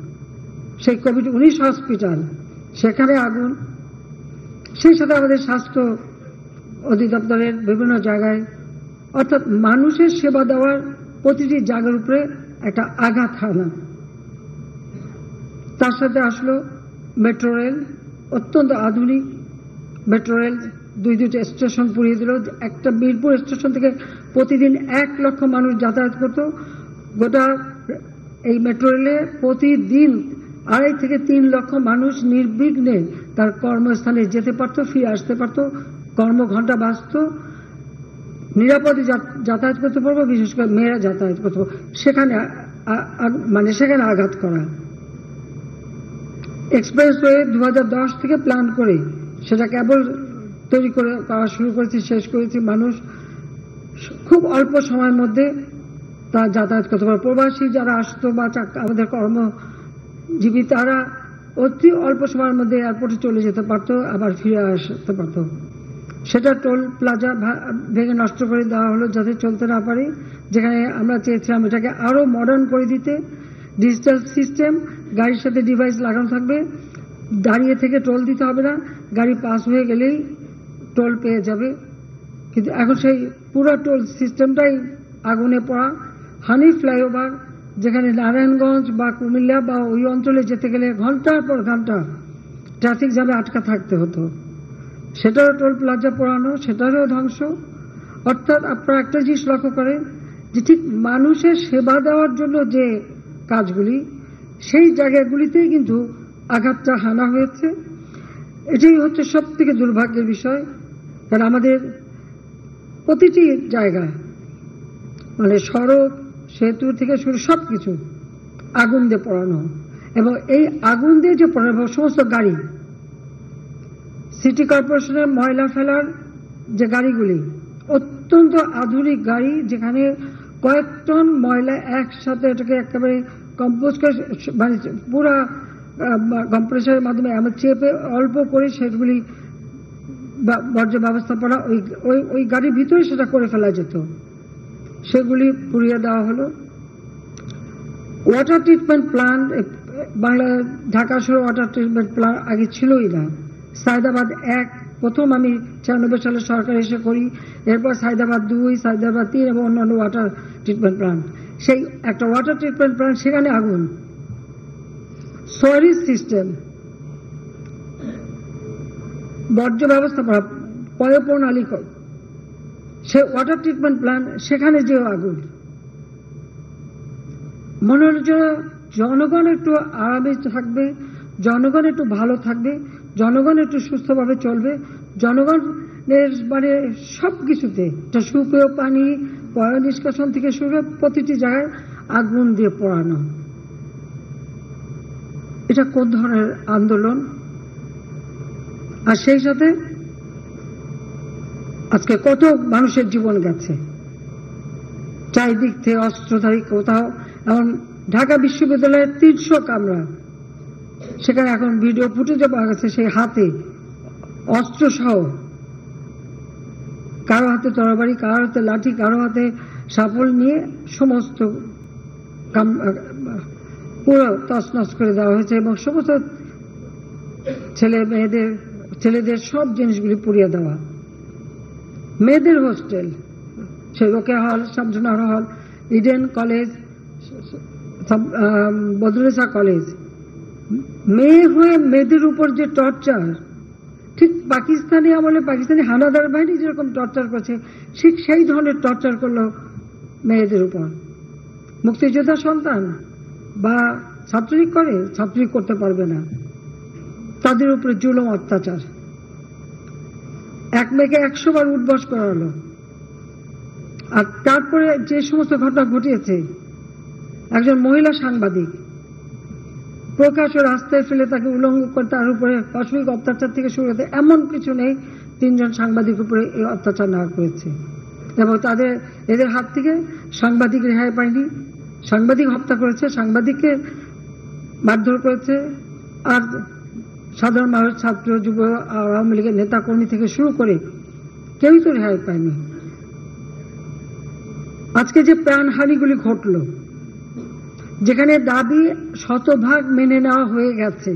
সেই কোভিড-19 হসপিটাল, সেখানে আগুন। সেই সাথে আমাদের স্বাস্থ্য অধিদপ্তরের বিভিন্ন জায়গায়, অর্থাৎ মানুষের সেবা দেওয়ার প্রতিটি জায়গার উপরে একটা আঘাত হানা। তার সাথে আসলো মেট্রো রেল, অত্যন্ত আধুনিক মেট্রো রেল, দুইটা স্টেশন পুড়িয়ে দিল। একটা বীরপুর স্টেশন থেকে প্রতিদিন 1 লক্ষ মানুষ যাতায়াত করত। গোটা এই মেট্রো রেলে প্রতিদিন 2.5 থেকে 3 লক্ষ মানুষ নির্বিঘ্নে তার কর্মস্থানে যেতে পারত, ফিরে আসতে পারত, কর্মঘণ্টা বাঁচত, নিরাপদে যাতায়াত করতে পারবো, বিশেষ করে মেয়েরা যাতায়াত করতে পারবো। সেখানে সেখানে আঘাত করা। এক্সপ্রেসওয়ে 2010 থেকে প্ল্যান করে সেটা কেবল তৈরি করা শুরু করেছি, শেষ করেছি। মানুষ খুব অল্প সময়ের মধ্যে তা যাতায়াত করতে পারে। প্রবাসী যারা আসতো বা আমাদের কর্মজীবী তারা অতি অল্প সময়ের মধ্যে এয়ারপোর্টে চলে যেতে পারতো, আবার ফিরে আসতে পারতো। সেটা টোল প্লাজা ভেঙে নষ্ট করে দেওয়া হলো যাতে চলতে না পারে। যেখানে আমরা চেয়েছিলাম এটাকে আরো মডার্ন করে দিতে, ডিজিটাল সিস্টেম, গাড়ির সাথে ডিভাইস লাগানো থাকবে, দাঁড়িয়ে থেকে টোল দিতে হবে না, গাড়ি পাস হয়ে গেলেই টোল পেয়ে যাবে। কিন্তু এখন সেই পুরো টোল সিস্টেমটাই আগুনে পড়া। হানি ফ্লাইওভার, যেখানে নারায়ণগঞ্জ বা কুমিল্লা বা ওই অঞ্চলে যেতে গেলে ঘন্টার পর ঘন্টা ট্রাফিক জ্যামে আটকা থাকতে হতো, সেটারও টোল প্লাজা পোড়ানো, সেটারও ধ্বংস। অর্থাৎ আপনারা একটা জিনিস লক্ষ্য করেন যে ঠিক মানুষের সেবা দেওয়ার জন্য যে কাজগুলি, সেই জায়গাগুলিতেই কিন্তু আঘাতটা হানা হয়েছে। এটাই হচ্ছে সব থেকে দুর্ভাগ্যের বিষয়। কারণ আমাদের প্রতিটি জায়গা, সড়ক, সেতু থেকে শুরু সবকিছু আগুন দিয়ে পোড়ানো। এবং এই আগুন দিয়ে যে পোড়ানো সমস্ত গাড়ি, সিটি কর্পোরেশনের ময়লা ফেলার যে গাড়িগুলি, অত্যন্ত আধুনিক গাড়ি, যেখানে কয়েক টন ময়লা একসাথে এটাকে একেবারে কম্পোজ করে, পুরা কম্প্রেসারের মাধ্যমে আমরা চেপে অল্প করে সেগুলি বর্জ্য ব্যবস্থাপনা ওই গাড়ির ভিতরে সেটা করে ফেলা যেত, সেগুলি পুড়িয়ে দেওয়া হলো। ওয়াটার ট্রিটমেন্ট প্ল্যান্ট, ঢাকা শহরে ওয়াটার ট্রিটমেন্ট প্ল্যান্ট আগে ছিলই না। সায়দাবাদ 1 প্রথম আমি 96 সালে সরকার এসে করি, এরপর সায়দাবাদ 2, সায়দাবাদ 3 এবং অন্যান্য ওয়াটার ট্রিটমেন্ট প্ল্যান্ট। সেই একটা ওয়াটার ট্রিটমেন্ট প্ল্যান্ট, সেখানে আগুন। সোয়ারিজ সিস্টেম, বর্জ্য ব্যবস্থাপনা, পয়ঃপ্রণালী, সে ওয়াটার ট্রিটমেন্ট প্ল্যান্ট, সেখানে যে আগুন। মনে হল যে জনগণ একটু আরামে থাকবে, জনগণ একটু ভালো থাকবে, জনগণ একটু সুস্থভাবে চলবে, জনগণের সবকিছুতে সুপেয় পানি, পয় নিষ্কাশন থেকে শুরু করে প্রতিটি জায়গায় আগুন দিয়ে পোড়ানো। এটা কোন ধরনের আন্দোলন? আর সেই সাথে আজকে কত মানুষের জীবন গেছে, চারিদিক থেকে অস্ত্রধারী কোথাও। এবং ঢাকা বিশ্ববিদ্যালয়ের 300 কামরা, সেখানে এখন ভিডিও ফুটেজে পাওয়া গেছে, সেই হাতে অস্ত্র সহ, কারো হাতে তরবারি, কারো হাতে লাঠি, কারো হাতে শাবল নিয়ে সমস্ত পুরো তছনছ করে দেওয়া হয়েছে। এবং সমস্ত ছেলেদের সব জিনিসগুলি পুড়িয়ে দেওয়া। মেয়েদের হোস্টেল, সে রোকেয়া হল, শামসুন্নাহার হল, ইডেন কলেজ, বদরুন্নেসা কলেজ, মেয়ে হয়ে মেয়েদের উপর যে টর্চার, ঠিক পাকিস্তানি আমলে পাকিস্তানি হানাদার বাহিনী যেরকম টর্চার করছে, ঠিক সেই ধরনের টর্চার করলো মেয়েদের উপর। মুক্তিযোদ্ধা সন্তান বা ছাত্রলীগ করে, ছাত্রলীগ করতে পারবে না, তাদের উপরে জুলুম অত্যাচার। এক মেয়েকে 100 বার উঠবস করা হলো। আর তারপরে যে সমস্ত ঘটনা ঘটিয়েছে, একজন মহিলা সাংবাদিক প্রকাশ্য রাস্তায় ফেলে তাকে উলঙ্গ করে তার উপরে পাশবিক অত্যাচার থেকে শুরু করতে, এমন কিছু নেই 3 জন সাংবাদিক উপরে এই অত্যাচার না করেছে। এবং এদের হাত থেকে সাংবাদিক রেহাই পায়নি, সাংবাদিক হত্যা করেছে, সাংবাদিককে মারধর করেছে। আর সাধারণ মানুষ, ছাত্র, যুব, আওয়ামী লীগের নেতা কর্মী থেকে শুরু করে কেউই তো রেহাই পায়নি। আজকে যে প্রাণহানিগুলি ঘটল, যেখানে দাবি 100% মেনে নেওয়া হয়ে গেছে,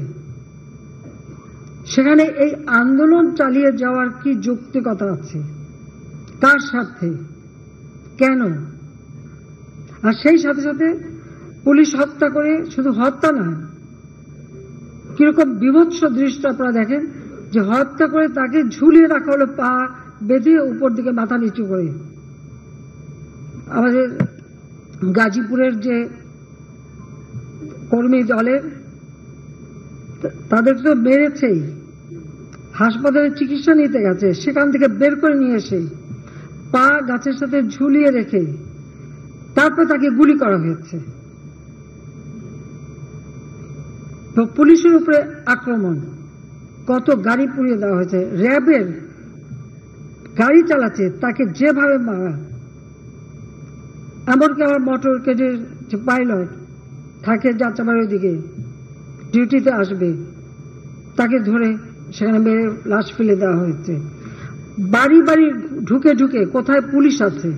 সেখানে এই আন্দোলন চালিয়ে যাওয়ার কি যৌক্তিকতা আছে? কার স্বার্থে? কেন? আর সেই সাথে সাথে পুলিশ হত্যা করে, শুধু হত্যা না, কিরকম বিভৎস দৃশ্য আপনারা দেখেন, যে হত্যা করে তাকে ঝুলিয়ে রাখা হলো, পা বেঁধে উপর দিকে মাথা নিচু করে। আমাদের গাজীপুরের যে কর্মী দলের, তাদের তো মেরেছেই, হাসপাতালে চিকিৎসা নিতে গেছে, সেখান থেকে বের করে নিয়ে এসে পা গাছের সাথে ঝুলিয়ে রেখে তারপর তাকে গুলি করা হয়েছে। তো পুলিশের উপরে আক্রমণ, কত গাড়ি পুড়িয়ে দেওয়া হয়েছে, র্যাবের গাড়ি চালাচ্ছে তাকে যেভাবে মারা, এমনকি আমার মোটর কেজের যে পাইলট থাকে যাত্রাবাড়ির দিকে ডিউটিতে আসবে, তাকে ধরে সেখানে মেরে লাশ ফেলে দেওয়া হয়েছে। বাড়ি বাড়ি ঢুকে ঢুকে কোথায় পুলিশ আছে,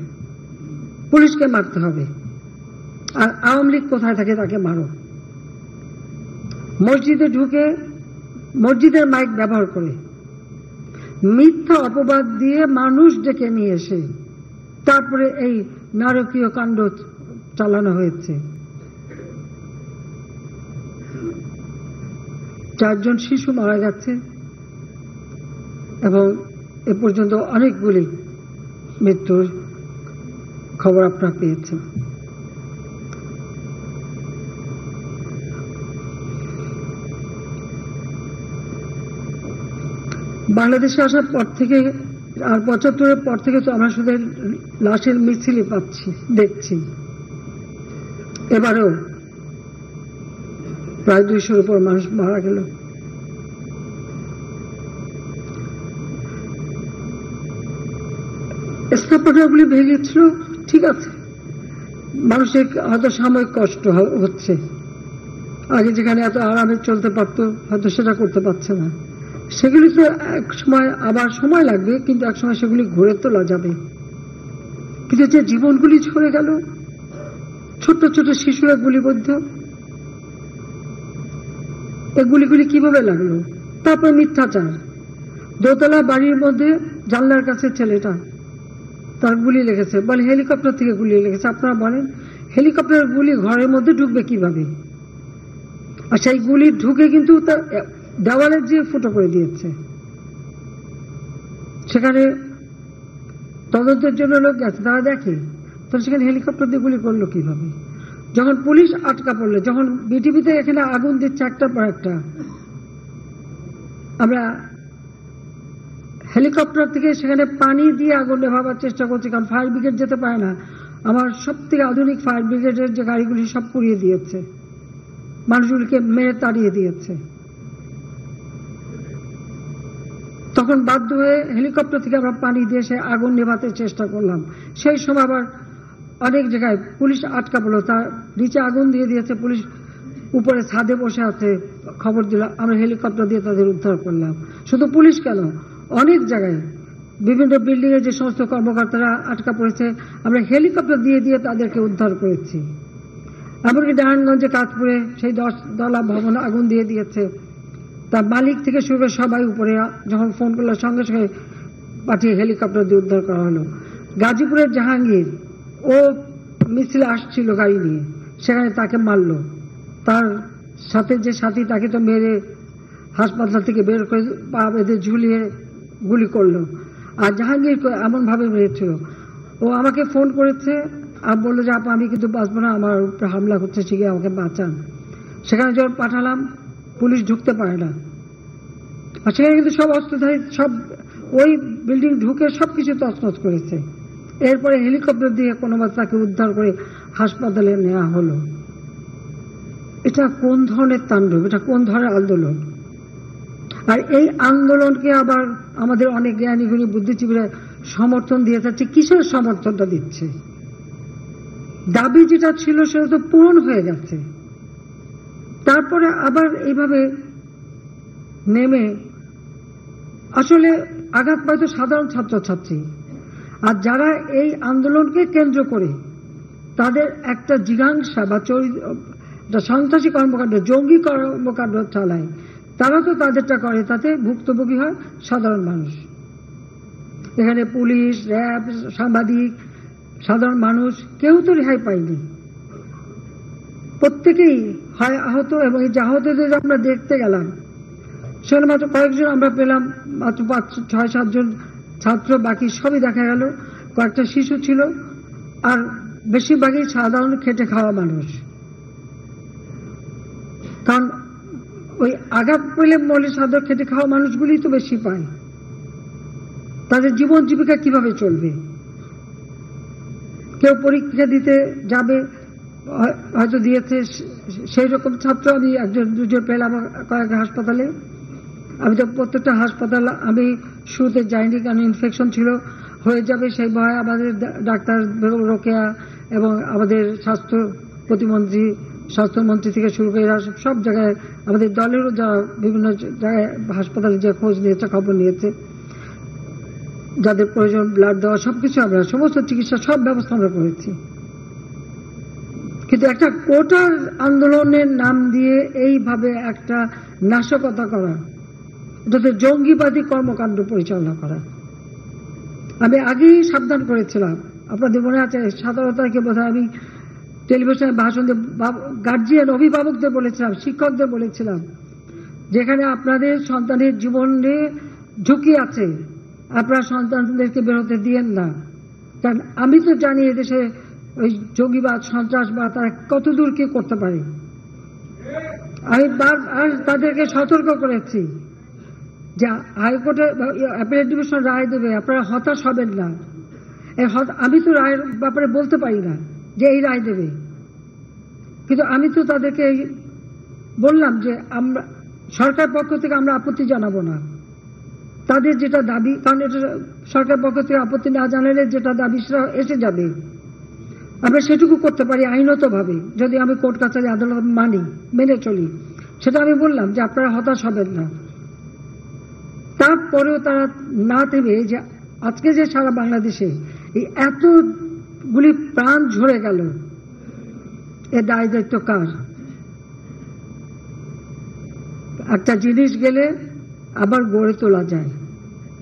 পুলিশকে মারতে হবে, আর আওয়ামী লীগ কোথায় থাকে তাকে মারো। মসজিদে ঢুকে মসজিদের মাইক ব্যবহার করে মিথ্যা অপবাদ দিয়ে মানুষ ডেকে নিয়ে এসে তারপরে এই নারকীয় কাণ্ড চালানো হয়েছে। 4 জন শিশু মারা গেছে এবং এ পর্যন্ত অনেকগুলি মৃত্যুর খবর আপনারা পেয়েছেন। বাংলাদেশে আসার পর থেকে আর 75-এর পর থেকে তো আমরা শুধু লাশের মিছিলই পাচ্ছি, দেখছি। এবারেও প্রায় 200-এর উপর মানুষ মারা গেল। স্থাপনাগুলি ভেঙেছিল, ঠিক আছে, মানুষের হয়তো সাময়িক কষ্ট হচ্ছে, আগে যেখানে এত আরামে চলতে পারতো হয়তো সেটা করতে পারছে না। সেগুলি তো এক সময় আবার সময় লাগবে, কিন্তু এক সময় সেগুলি ঘুরে তোলা যাবে। কিন্তু যে জীবনগুলি ঝরে গেল, ছোট্ট ছোট শিশুরা গুলিবদ্ধ, এই গুলিগুলি কিভাবে লাগলো? তারপর মিথ্যাচার, দোতলা বাড়ির মধ্যে জানলার কাছে ছেলেটা, তার গুলি লেগেছে, বলে হেলিকপ্টার থেকে গুলি লেগেছে। আপনারা বলেন হেলিকপ্টারের গুলি ঘরের মধ্যে ঢুকবে কিভাবে? আর সেই গুলি ঢুকে কিন্তু তার দেওয়ালের যে ফুটো করে দিয়েছে। সেখানে তদন্তের জন্য লোক গেছে, তারা দেখে তাহলে সেখানে হেলিকপ্টার দিয়ে গুলি করলো কিভাবে? যখন পুলিশ আটকা পড়লো, যখন বিটিভিতে এখানে আগুন দিচ্ছে একটার পর একটা, আমরা হেলিকপ্টার থেকে সেখানে পানি দিয়ে আগুন নেভাবার চেষ্টা করছি, কারণ ফায়ার ব্রিগেড যেতে পারে না। আমার সব থেকে আধুনিক ফায়ার ব্রিগেডের যে গাড়িগুলি সব পুড়িয়ে দিয়েছে, মানুষগুলিকে মেরে তাড়িয়ে দিয়েছে। তখন বাধ্য হয়ে হেলিকপ্টার থেকে আমরা পানি দিয়ে সে আগুন নেভাতে চেষ্টা করলাম। সেই সময় আবার অনেক জায়গায় পুলিশ আটকা পড়লো, তার নিচে আগুন দিয়ে দিয়েছে, পুলিশ উপরে ছাদে বসে আছে, খবর দিল, আমরা হেলিকপ্টার দিয়ে তাদের উদ্ধার করলাম। শুধু পুলিশ কেন, অনেক জায়গায় বিভিন্ন বিল্ডিং এর যে সমস্ত কর্মকর্তারা আটকা পড়েছে, আমরা হেলিকপ্টার দিয়ে দিয়ে তাদেরকে উদ্ধার করেছি। এমনকি নারায়ণগঞ্জে কাজপুরে সেই 10 তলা ভবন আগুন দিয়ে দিয়েছে, তার মালিক থেকে শুরু করে সবাই উপরে, যখন ফোন করলো সঙ্গে সঙ্গে পাঠিয়ে হেলিকপ্টার দিয়ে উদ্ধার করা হলো। গাজীপুরের জাহাঙ্গীর, ও মিছিলে আসছিল গাড়ি নিয়ে, সেখানে তাকে মারলো, তার সাথে যে সাথী তাকে তো মেরে হাসপাতাল থেকে বের করে পা বেঁধে ঝুলিয়ে গুলি করলো। আর জাহাঙ্গীর এমন ভাবে মেরেছিল, ও আমাকে ফোন করেছে আর বললো যে আপা আমি কিন্তু বাঁচবো না, আমার উপরে হামলা হচ্ছে, ঠিক আমাকে বাঁচান। সেখানে যখন পাঠালাম, পুলিশ ঢুকতে পারে না, আর সেখানে কিন্তু সব অস্ত্রধারী, সব ওই বিল্ডিং ঢুকে সবকিছু তছনছ করেছে। এরপরে হেলিকপ্টার দিয়ে কোনোভাবে তাকে উদ্ধার করে হাসপাতালে নেওয়া হলো। এটা কোন ধরনের তাণ্ডব, এটা কোন ধরনের আন্দোলন? আর এই আন্দোলনকে আবার আমাদের অনেক জ্ঞানী গুণী বুদ্ধিজীবীরা সমর্থন দিয়ে যাচ্ছে। কিসের সমর্থনটা দিচ্ছে? দাবি যেটা ছিল সেটা তো পূরণ হয়ে গেছে, তারপরে আবার এইভাবে নেমে আসলে আঘাত পায় তো সাধারণ ছাত্রছাত্রী। আর যারা এই আন্দোলনকে কেন্দ্র করে তাদের একটা জিজ্ঞাসা বা সন্ত্রাসী কর্মকাণ্ড, জঙ্গি কর্মকাণ্ড চালায়, তারা তো তাদেরটা করে, তাতে ভুক্তভোগী হয় সাধারণ মানুষ। এখানে পুলিশ, র্যাব, সাংবাদিক, সাধারণ মানুষ কেউ তো রেহাই পায়নি, প্রত্যেকেই হয় আহত, এবং এই যে আহতদের আমরা দেখতে গেলাম সেখানে মাত্র কয়েকজন আমরা পেলাম, মাত্র 5-6-7 জন ছাত্র, বাকি সবই দেখা গেল কয়েকটা শিশু ছিল, আর বেশিরভাগই সাধারণ খেটে খাওয়া মানুষ। কারণ ওই আঘাত পেলে মলে সাধারণ খেটে খাওয়া মানুষগুলি তো বেশি পায়, তাদের জীবন জীবিকা কিভাবে চলবে? কেউ পরীক্ষা দিতে যাবে, হয়তো দিয়েছে, সেই রকম ছাত্র আমি 1-2 পেলাম কয়েক হাসপাতালে। আমি তো প্রত্যেকটা হাসপাতাল আমি শুরুতে যাইনি, কারণ ইনফেকশন ছিল, হয়ে যাবে সেই ভয়ে আমাদের ডাক্তার বেগম রোকেয়া এবং আমাদের স্বাস্থ্য প্রতিমন্ত্রী, স্বাস্থ্যমন্ত্রী থেকে শুরু করে সব জায়গায় আমাদের দলেরও যারা বিভিন্ন জায়গায় হাসপাতালে যে খোঁজ নিয়েছে, খবর নিয়েছে, যাদের প্রয়োজন ব্লাড দেওয়া সবকিছু আমরা সমস্ত চিকিৎসা সব ব্যবস্থা আমরা করেছি। কিন্তু একটা কোটার আন্দোলনের নাম দিয়ে এইভাবে একটা নাশকতা করা, এটাতে জঙ্গিবাদী কর্মকাণ্ড পরিচালনা করা। আমি আগেই সাবধান করেছিলাম, আপনাদের মনে আছে 17 তারিখে বোধহয় আমি টেলিভিশনে ভাষণ দিয়ে গার্জিয়ান অভিভাবকদের বলেছিলাম, শিক্ষকদের বলেছিলাম, যেখানে আপনাদের সন্তানের জীবনে ঝুঁকি আছে আপনারা সন্তানদেরকে বেরোতে দিয়েন না। কারণ আমি তো জানি এদেশে ওই জঙ্গিবাদ, সন্ত্রাসবাদ তারা কত দূর কি করতে পারে। আমি তাদেরকে সতর্ক করেছি যে হাইকোর্টে অ্যাপিলেট ডিভিশন রায় দেবে, আপনারা হতাশ হবেন না। আমি তো রায়ের ব্যাপারে বলতে পারি না যে এই রায় দেবে, কিন্তু আমি তো তাদেরকে বললাম যে আমরা সরকার পক্ষ থেকে আমরা আপত্তি জানাবো না, তাদের যেটা দাবি, কারণ এটা সরকার পক্ষ থেকে আপত্তি না জানালে যেটা দাবি সেটা এসে যাবে, আমরা সেটুকু করতে পারি আইনতভাবে, যদি আমি কোর্ট কাছারি আদালত মেনে চলি। সেটা আমি বললাম যে আপনারা হতাশ হবেন না। তারপরেও তারা না থেমে, যে আজকে যে সারা বাংলাদেশে এই এতগুলি প্রাণ ঝরে গেল, এর দায় দায়িত্ব কার? একটা জিনিস গেলে আবার গড়ে তোলা যায়,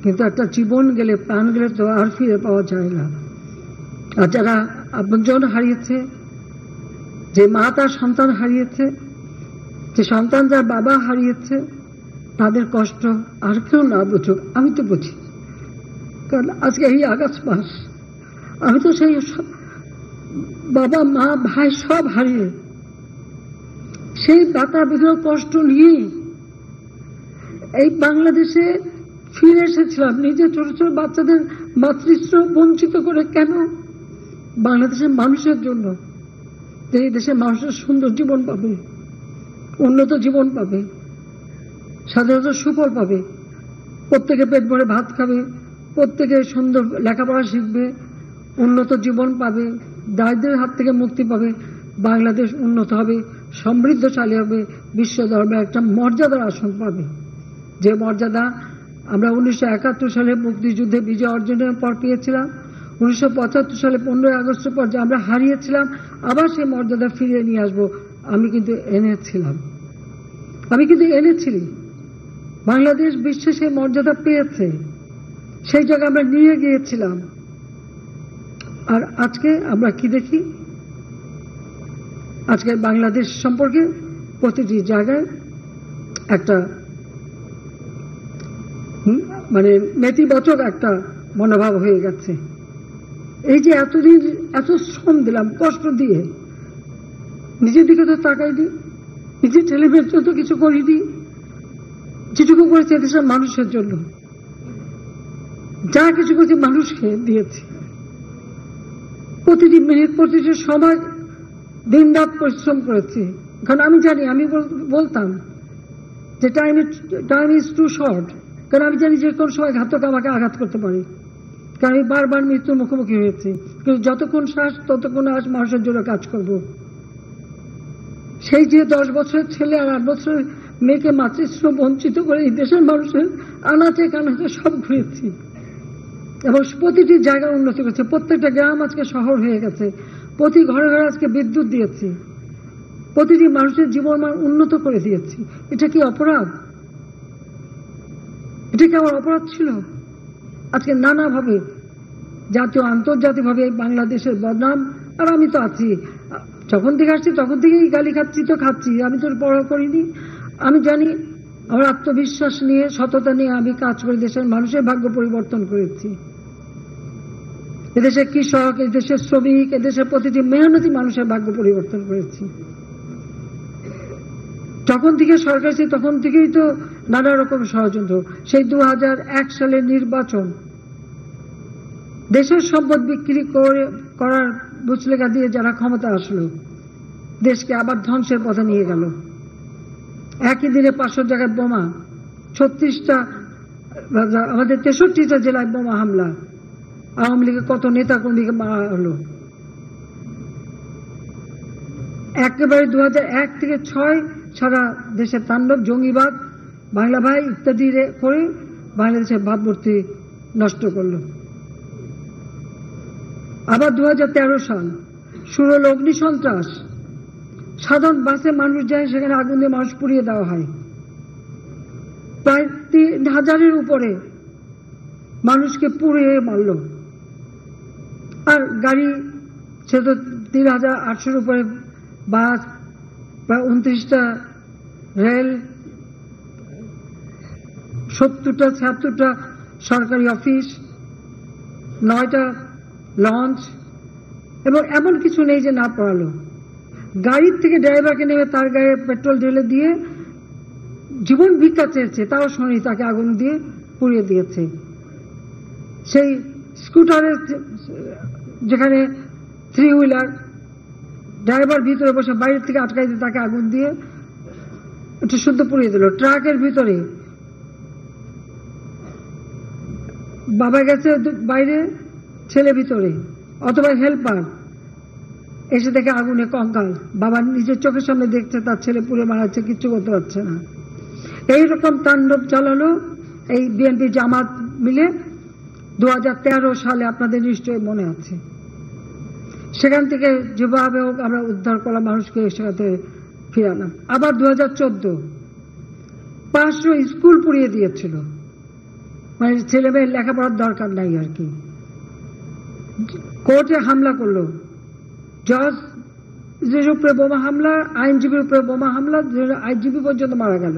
কিন্তু একটা জীবন গেলে, প্রাণ গেলে তো আর ফিরে পাওয়া যায় না। আর যারা আপনজন হারিয়েছে, যে মা তার সন্তান হারিয়েছে, যে সন্তান যার বাবা হারিয়েছে, তাদের কষ্ট আর কেউ না বুঝুক, আমি তো বুঝি। কারণ আজকে এই আগস্ট মাস আমি তো সেই বাবা মা ভাই সব হারিয়ে সেই ব্যথা বেদনা কষ্ট নিয়ে এই বাংলাদেশে ফিরে এসেছিলাম, নিজের ছোট ছোট বাচ্চাদের মাতৃস্নেহ বঞ্চিত করে। কেন? বাংলাদেশের মানুষের জন্য, যে এই দেশের মানুষের সুন্দর জীবন পাবে, উন্নত জীবন পাবে, সাধারণত সুফল পাবে, প্রত্যেকে পেট ভরে ভাত খাবে, প্রত্যেকে সুন্দর লেখাপড়া শিখবে, উন্নত জীবন পাবে, দারিদ্র্যের হাত থেকে মুক্তি পাবে, বাংলাদেশ উন্নত হবে, সমৃদ্ধশালী হবে, বিশ্ব দরবারে একটা মর্যাদার আসন পাবে। যে মর্যাদা আমরা 1971 সালে মুক্তিযুদ্ধে বিজয় অর্জনের পর পেয়েছিলাম, 1975 সালে 15ই আগস্টের পর যে আমরা হারিয়েছিলাম, আবার সেই মর্যাদা ফিরিয়ে নিয়ে আসবো। আমি কিন্তু এনেছি। বাংলাদেশ বিশ্বে সেই মর্যাদা পেয়েছে, সেই জায়গায় আমরা নিয়ে গিয়েছিলাম। আর আজকে আমরা কি দেখি? আজকে বাংলাদেশ সম্পর্কে প্রতিটি জায়গায় একটা মানে নেতিবাচক একটা মনোভাব হয়ে গেছে। এই যে এতদিন এত শ্রম দিলাম, কষ্ট দিয়ে, নিজের দিকে তো তাকাইনি, নিজের ছেলেমেয়ের জন্য কিছু করিনি, যেটুকু করেছে দেশের মানুষের জন্য, যা কিছু করেছে মানুষকে দিয়েছি। প্রতিটি মিনিট, প্রতিটি সময় দিন রাত পরিশ্রম করেছি। কারণ আমি জানি, আমি বলতাম যে টাইম ইজ টু শর্ট, কারণ আমি জানি যে কোন সময় ঘাতক আমাকে আঘাত করতে পারে, কারণ আমি বারবার মৃত্যুর মুখোমুখি হয়েছি। কিন্তু যতক্ষণ শ্বাস ততক্ষণ আজ মানুষের জন্য কাজ করব। সেই যে 10 বছরের ছেলে আর 8 বছরের মেয়েকে মাতৃস্নেহ বঞ্চিত করে এই দেশের মানুষের আনাচে কানাচে সব ঘুরেছি, এবং প্রতিটি জায়গায় উন্নতি করেছে। প্রত্যেকটা গ্রাম আজকে শহর হয়ে গেছে, প্রতি ঘরে ঘরে আজকে বিদ্যুৎ দিয়েছি, প্রতিটি মানুষের জীবনমান উন্নত করে দিয়েছি। এটা কি অপরাধ? এটা কি আমার অপরাধ ছিল? আজকে নানাভাবে জাতীয় আন্তর্জাতিকভাবে বাংলাদেশের বদনাম। আর আমি তো আছি, যখন থেকে আসছি তখন থেকেই গালি খাচ্ছি, তো খাচ্ছি, আমি তো পড়া করিনি। আমি জানি, আমার আত্মবিশ্বাস নিয়ে, সততা নিয়ে আমি কাজ করে দেশের মানুষের ভাগ্য পরিবর্তন করেছি। এদেশের কৃষক, এদেশের শ্রমিক, এদেশের প্রতিটি মেহনতি মানুষের ভাগ্য পরিবর্তন করেছি। যখন থেকে সরকার ছিল তখন থেকেই তো নানা রকম ষড়যন্ত্র। সেই 2001 সালের নির্বাচন, দেশের সম্পদ বিক্রি করার বুচলেখা দিয়ে যারা ক্ষমতা আসলো, দেশকে আবার ধ্বংসের পথে নিয়ে গেল। একই দিনে 500 জায়গায় বোমা, 36টা, আমাদের 63টা জেলায় বোমা হামলা, আওয়ামী লীগের কত নেতা কর্মীকে মারা হলো। একেবারে 2001 থেকে 6 সারা দেশের তাণ্ডব, জঙ্গিবাদ, বাংলা ভাই ইত্যাদি করে বাংলাদেশের ভাবমূর্তি নষ্ট করল। আবার 2013 সাল শুরু হল অগ্নিসন্ত্রাস। সাধারণ বাসে মানুষ যায়, সেখানে আগুন দিয়ে মানুষ পুড়িয়ে দেওয়া হয়। প্রায় 3000-এর উপরে মানুষকে পুড়িয়ে মারল। আর গাড়ি, সে তো 3800-এর উপরে বাস, প্রায় 29টা রেল, 70টা 76টা সরকারি অফিস, 9টা লঞ্চ, এবং এমন কিছু নেই যে না পড়ালো। গাড়ির থেকে ড্রাইভারকে নেমে তার গায়ে পেট্রোল ঢেলে দিয়ে জীবন ভিক্ষা চেয়েছে, তাও শোনেনি, তাকে আগুন দিয়ে পুড়িয়ে দিয়েছে। সেই স্কুটারের, যেখানে 3 হুইলার, ড্রাইভার ভিতরে বসে বাইরের থেকে আটকাই দিয়ে তাকে আগুন দিয়ে একটু শুদ্ধ পুড়িয়ে দিল। ট্রাকের ভিতরে বাবা গেছে বাইরে, ছেলে ভিতরে, অথবা হেল্পার এসে দেখে আগুনে কঙ্কাল, বাবা নিজের চোখের সামনে দেখছে তার ছেলে পুড়ে মারাচ্ছে, কিচ্ছু করতে পারছে না। এইরকম তাণ্ডব চালানো এই বিএনপি জামাত মিলে 2013 সালে, আপনাদের নিশ্চয়ই মনে আছে। সেখান থেকে যেভাবে হোক আমরা উদ্ধার করা মানুষকে সেখানে ফিরালাম। আবার 2014 500 স্কুল পুড়িয়ে দিয়েছিল, মানে ছেলে মেয়ের লেখাপড়ার দরকার নাই আর কি। কোর্টে হামলা করলো, জজের উপরে বোমা হামলা, আইনজীবীর উপরে বোমা হামলা, আইনজীবী পর্যন্ত মারা গেল।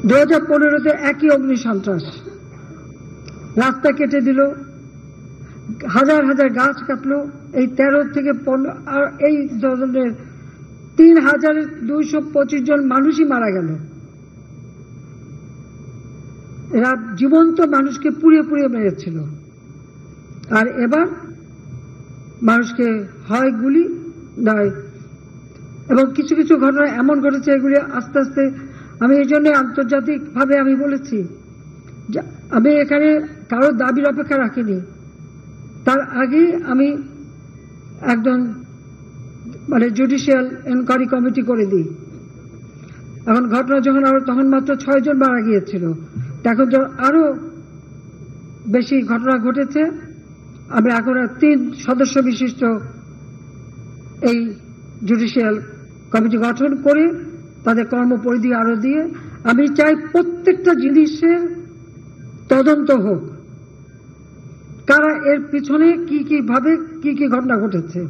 2015-তে একই অগ্নিসন্ত্রাস, রাস্তা কেটে দিল, হাজার হাজার গাছ কাটলো। এই 13 থেকে 15, আর এই ধরনের 3225 জন মানুষই মারা গেল। এরা জীবন্ত মানুষকে পুড়িয়ে পুড়িয়ে মেরেছিল। আর এবার মানুষকে হয় গুলি নয়, এবং কিছু কিছু ঘটনা এমন ঘটেছে, এগুলি আস্তে আস্তে, আমি এই জন্য আন্তর্জাতিকভাবে আমি বলেছি, আমি এখানে কারো দাবির অপেক্ষা রাখিনি। তার আগে আমি একজন জুডিশিয়াল এনকোয়ারি কমিটি করে দিই। এখন ঘটনা যখন তখন মাত্র 6 জন মারা গিয়েছিল, এখন যখন আরো বেশি ঘটনা ঘটেছে, আমরা এখন 3 সদস্য বিশিষ্ট এই জুডিশিয়াল কমিটি গঠন করে তাদের কর্মপরিধি আরো দিয়ে, আমি চাই প্রত্যেকটা জিনিসের তদন্ত হোক, কারা এর পিছনে কি ভাবে কি ঘটনা ঘটেছে।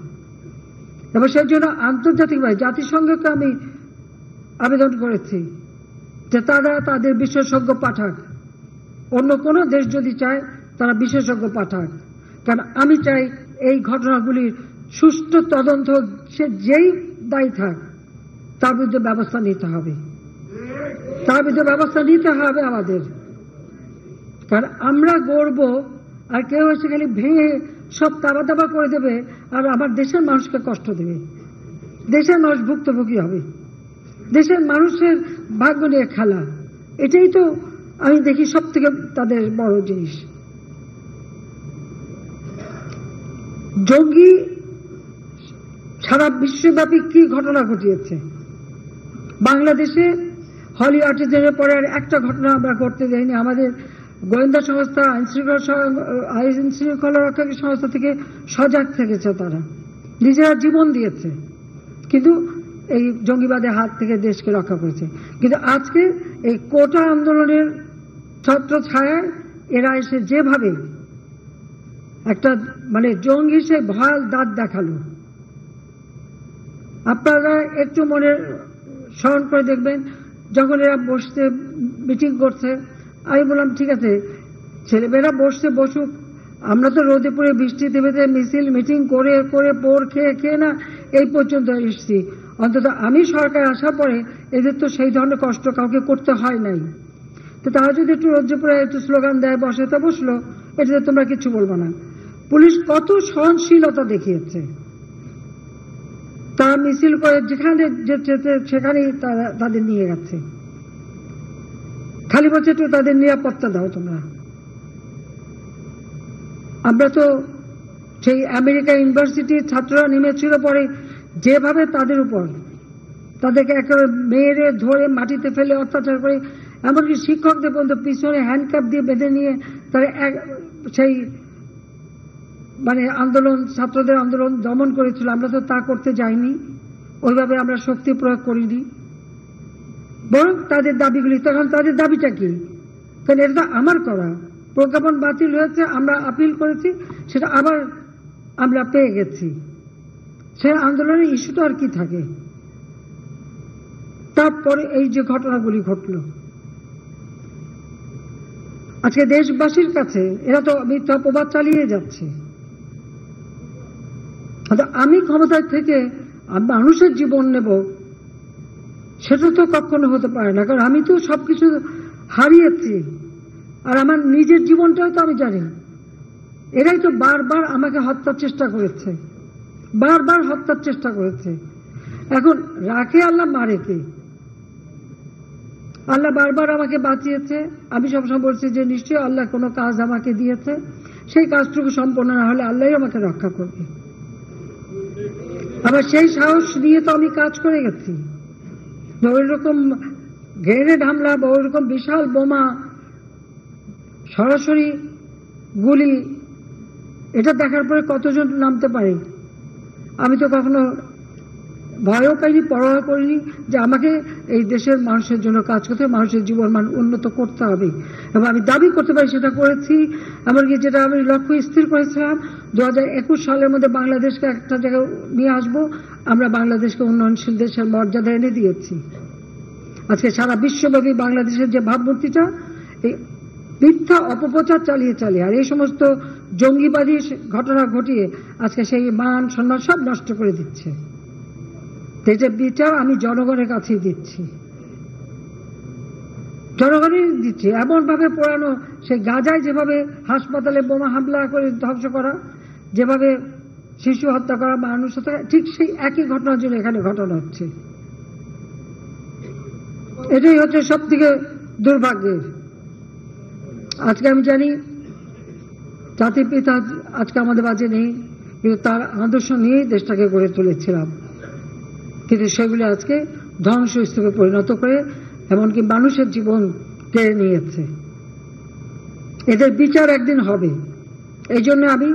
এবং সেই জন্য আন্তর্জাতিকভাবে জাতিসংঘকে আমি আবেদন করেছি যে তারা তাদের বিশেষজ্ঞ পাঠাক। অন্য কোনো দেশ যদি চায় তারা বিশেষজ্ঞ পাঠাক, কারণ আমি চাই এই ঘটনাগুলির সুষ্ঠু তদন্ত, সে যেই দায়ী থাক তার বিরুদ্ধে ব্যবস্থা নিতে হবে, তার বিরুদ্ধে ব্যবস্থা নিতে হবে আমাদের। কারণ আমরা গড়ব আর কেউ এসে খালি ভেঙে সব তাবা তাবা করে দেবে আর আমার দেশের মানুষকে কষ্ট দেবে, দেশের মানুষ ভুক্তভোগী হবে, দেশের মানুষের ভাগ্য নিয়ে খেলা, এটাই তো আমি দেখি সব থেকে তাদের বড় জিনিস। জঙ্গি সারা বিশ্বব্যাপী কি ঘটনা ঘটিয়েছে, বাংলাদেশে হলি আর্টিজানের পরে আর একটা ঘটনা আমরা করতে দেয়নি। আমাদের গোয়েন্দা সংস্থা, আইন শৃঙ্খলা রক্ষাকারী সংস্থা থেকে সজাগ থেকেছে, তারা নিজেরা জীবন দিয়েছে, কিন্তু এই জঙ্গিবাদের হাত থেকে দেশকে রক্ষা করেছে। কিন্তু আজকে এই কোটা আন্দোলনের ছত্র ছায়ায় এরা এসে যেভাবে একটা মানে জঙ্গি সে ভয়াল দাঁত দেখালো, আপনারা একটু মনে স্মরণ করে দেখবেন যখন এরা বসতে মিটিং করছে, আমি বললাম ঠিক আছে ছেলেমেয়েরা বসতে বসুক, আমরা তো রোদে পড়ে বৃষ্টিতে ভেতরে মিছিল মিটিং করে করে পোড় খেয়ে খেয়ে না এই পর্যন্ত এসেছি। অন্তত আমি সরকার আসার পরে এদের তো সেই ধরনের কষ্ট কাউকে করতে হয় নাই। তো তারা যদি একটু রোদ্রে পড়ে একটু স্লোগান দেয় বসে তো বসলো, এটাতে তোমরা কিছু বলবো না। পুলিশ কত সহনশীলতা দেখিয়েছে, তারা মিছিল করে যেখানে যেতে সেখানেই তারা তাদের নিয়ে গেছে। খালি বলছে একটু তাদের নিরাপত্তা দাও তোমরা। আমরা তো সেই আমেরিকা ইউনিভার্সিটির ছাত্ররা নেমেছিল পরে যেভাবে তাদের উপর তাদেরকে একেবারে মেরে ধরে মাটিতে ফেলে অত্যাচার করে, এমনকি শিক্ষকদের পর্যন্ত পিছনে হ্যান্ডকাপ দিয়ে বেঁধে নিয়ে তারা সেই মানে আন্দোলন ছাত্রদের আন্দোলন দমন করেছিল। আমরা তো তা করতে যাইনি, ওইভাবে আমরা শক্তি প্রয়োগ করিনি, বরং তাদের দাবিগুলি। তখন তাদের দাবিটা কি? কারণ এটা তো আমার করা, প্রজ্ঞাপন বাতিল হয়েছে, আমরা আপিল করেছি, সেটা আবার আমরা পেয়ে গেছি। সে আন্দোলনের ইস্যুটা আর কি থাকে? তারপরে এই যে ঘটনাগুলি ঘটল, আজকে দেশবাসীর কাছে এরা তো মিথ্যা অপবাদ চালিয়ে যাচ্ছে। আমি ক্ষমতায় থেকে মানুষের জীবন নেব, সেটা তো কখনো হতে পারে না, কারণ আমি তো সবকিছু হারিয়েছি, আর আমার নিজের জীবনটাও তো আমি জানি। এরাই তো বারবার আমাকে হত্যার চেষ্টা করেছে, বারবার হত্যার চেষ্টা করেছে। এখন রাখে আল্লাহ, মারে কে? আল্লাহ বারবার আমাকে বাঁচিয়েছে। আমি সবসময় বলছি যে নিশ্চয়ই আল্লাহ কোনো কাজ আমাকে দিয়েছে, সেই কাজটুকু সম্পন্ন না হলে আল্লাহই আমাকে রক্ষা করবে। আবার সেই সাহস নিয়ে তো আমি কাজ করে গেছি। ওই রকম গ্রেনেড হামলা বা ওই রকম বিশাল বোমা, সরাসরি গুলি, এটা দেখার পরে কতজন নামতে পারে? আমি তো কখনো ভয়ও পাইনি, পরোয়া করিনি যে আমাকে এই দেশের মানুষের জন্য কাজ করতে হবে, মানুষের জীবন মান উন্নত করতে হবে, এবং আমি দাবি করতে পারি সেটা করেছি। এমনকি যেটা আমি লক্ষ্য স্থির করেছিলাম 2021 সালের মধ্যে বাংলাদেশকে একটা জায়গায় নিয়ে আসবো, আমরা বাংলাদেশকে উন্নয়নশীল দেশের মর্যাদা এনে দিয়েছি। আজকে সারা বিশ্বব্যাপী বাংলাদেশের যে ভাবমূর্তিটা, এই মিথ্যা অপপ্রচার চালিয়ে চালিয়ে আর এই সমস্ত জঙ্গিবাদী ঘটনা ঘটিয়ে আজকে সেই মান সম্মান সব নষ্ট করে দিচ্ছে। যে বিচার আমি জনগণের কাছেই দিচ্ছি, জনগণই দিচ্ছি। এমন ভাবে পোড়ানো, সেই গাজায় যেভাবে হাসপাতালে বোমা হামলা করে ধ্বংস করা, যেভাবে শিশু হত্যা করা, মানুষ হত্যা, ঠিক সেই একই ঘটনার জন্য এখানে ঘটনা হচ্ছে। এটাই হচ্ছে সব থেকে দুর্ভাগ্যের। আজকে আমি জানি জাতির পিতা আজকে আমাদের মাঝে নেই, কিন্তু তার আদর্শ নিয়েই দেশটাকে গড়ে তুলেছিলাম, কিন্তু সেগুলি আজকে ধ্বংসস্তূপে পরিণত করে এমনকি মানুষের জীবন কেড়ে নিয়েছে। এদের বিচার একদিন হবে। এই জন্য আমি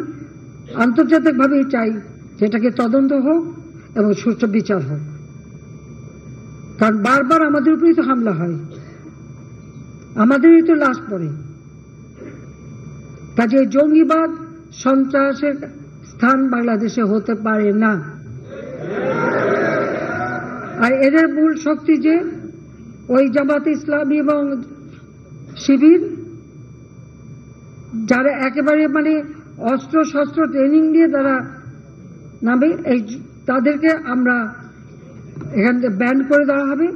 আন্তর্জাতিকভাবেই চাই যেটাকে তদন্ত হোক এবং সুষ্ঠু বিচার হোক, কারণ বারবার আমাদের উপরেই তো হামলা হয়, আমাদেরই তো লাশ পড়ে। কাজে জঙ্গিবাদ সন্ত্রাসের স্থান বাংলাদেশে হতে পারে না। আর এদের মূল শক্তি যে ওই জামাত ইসলামী এবং শিবির, যারা একেবারে মানে অস্ত্র শস্ত্র ট্রেনিং দিয়ে তারা নামে, এই তাদেরকে আমরা এখান থেকে ব্যান করে দেওয়া হবে।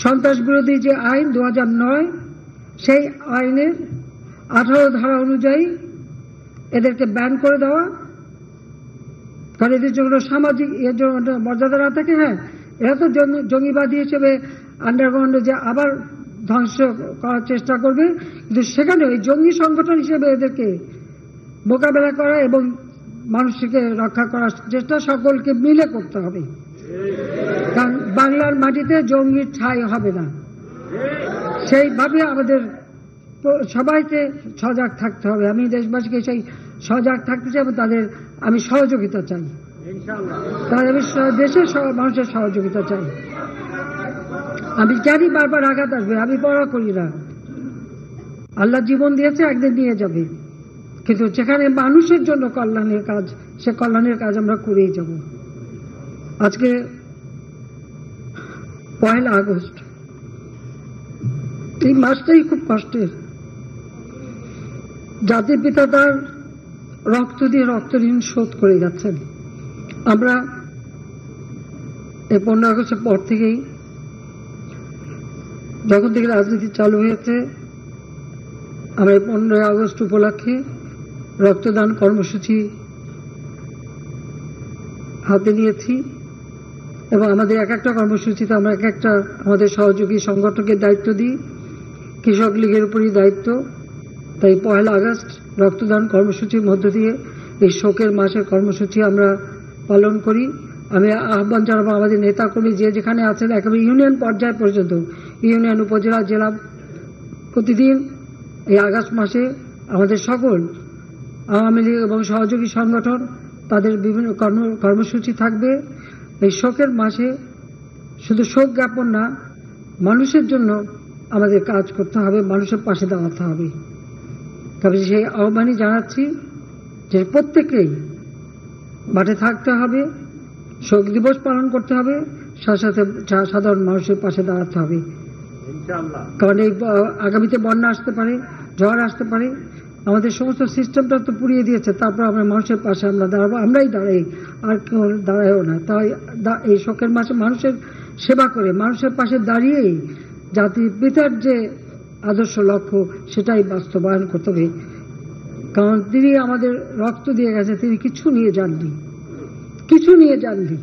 সন্ত্রাস বিরোধী যে আইন 2009, সেই আইনের 18 ধারা অনুযায়ী এদেরকে ব্যান করে দেওয়া, কারণ এদের জন্য সামাজিক এর জন্য মর্যাদা না থাকে। হ্যাঁ, এরা তো জঙ্গিবাদী হিসেবে আন্ডারগ্রাউন্ডে যে আবার ধ্বংস করার চেষ্টা করবে, কিন্তু সেখানে ওই জঙ্গি সংগঠন হিসেবে এদেরকে মোকাবেলা করা এবং মানুষকে রক্ষা করার চেষ্টা সকলকে মিলে করতে হবে। কারণ বাংলার মাটিতে জঙ্গির ঠাঁই হবে না। সেইভাবে আমাদের সবাইকে সজাগ থাকতে হবে। আমি দেশবাসীকে সেই সজাগ থাকতে চাই এবং তাদের আমি সহযোগিতা চাই, তাই আমি দেশের মানুষের সহযোগিতা চাই। আমি জানি বারবার আঘাত আসবে, আমি পরোয়া করি না। আল্লাহ জীবন দিয়েছে, একদিন নিয়ে যাবে, কিন্তু যেখানে মানুষের জন্য কল্যাণের কাজ, সে কল্যাণের কাজ আমরা করেই যাব। আজকে 1 আগস্ট, এই মাসটাই খুব কষ্টের। জাতির পিতা তার রক্ত দিয়ে রক্ত ঋণ শোধ করে যাচ্ছেন। আমরা এই 15 আগস্টের পর থেকেই, যখন থেকে রাজনীতি চালু হয়েছে, আমরা এই 15 আগস্ট উপলক্ষে রক্তদান কর্মসূচি হাতে নিয়েছি এবং আমাদের এক একটা কর্মসূচিতে আমরা এক একটা আমাদের সহযোগী সংগঠনকে দায়িত্ব দিই। কৃষক লীগের উপরই দায়িত্ব। তাই 1 আগস্ট রক্তদান কর্মসূচির মধ্য দিয়ে এই শোকের মাসের কর্মসূচি আমরা পালন করি। আমি আহ্বান জানাবো আমাদের নেতাকর্মী যে যেখানে আছেন, একেবারে ইউনিয়ন পর্যায় পর্যন্ত, ইউনিয়ন, উপজেলা, জেলা, প্রতিদিন এই আগস্ট মাসে আমাদের সকল আওয়ামী লীগ এবং সহযোগী সংগঠন তাদের বিভিন্ন কর্মসূচি থাকবে। এই শোকের মাসে শুধু শোক জ্ঞাপন না, মানুষের জন্য আমাদের কাজ করতে হবে, মানুষের পাশে দাঁড়াতে হবে। তবে সেই আহ্বানই জানাচ্ছি যে প্রত্যেকেই মাঠে থাকতে হবে, শোক দিবস পালন করতে হবে, সাথে সাথে সাধারণ মানুষের পাশে দাঁড়াতে হবে। কারণ এই আগামীতে বন্যা আসতে পারে, ঝড় আসতে পারে, আমাদের সমস্ত সিস্টেমটা তো পুড়িয়ে দিয়েছে, তারপর আমরা মানুষের পাশে আমরা দাঁড়াবো, আমরাই দাঁড়াই, আর কেউ দাঁড়ায়ও না। তাই এই শোকের মাসে মানুষের সেবা করে, মানুষের পাশে দাঁড়িয়েই জাতির পিতার যে আদর্শ লক্ষ্য সেটাই বাস্তবায়ন করতে হবে। কারণ তিনি আমাদের রক্ত দিয়ে গেছে, তিনি কিছু নিয়ে যাননি, কিছু নিয়ে যাননি,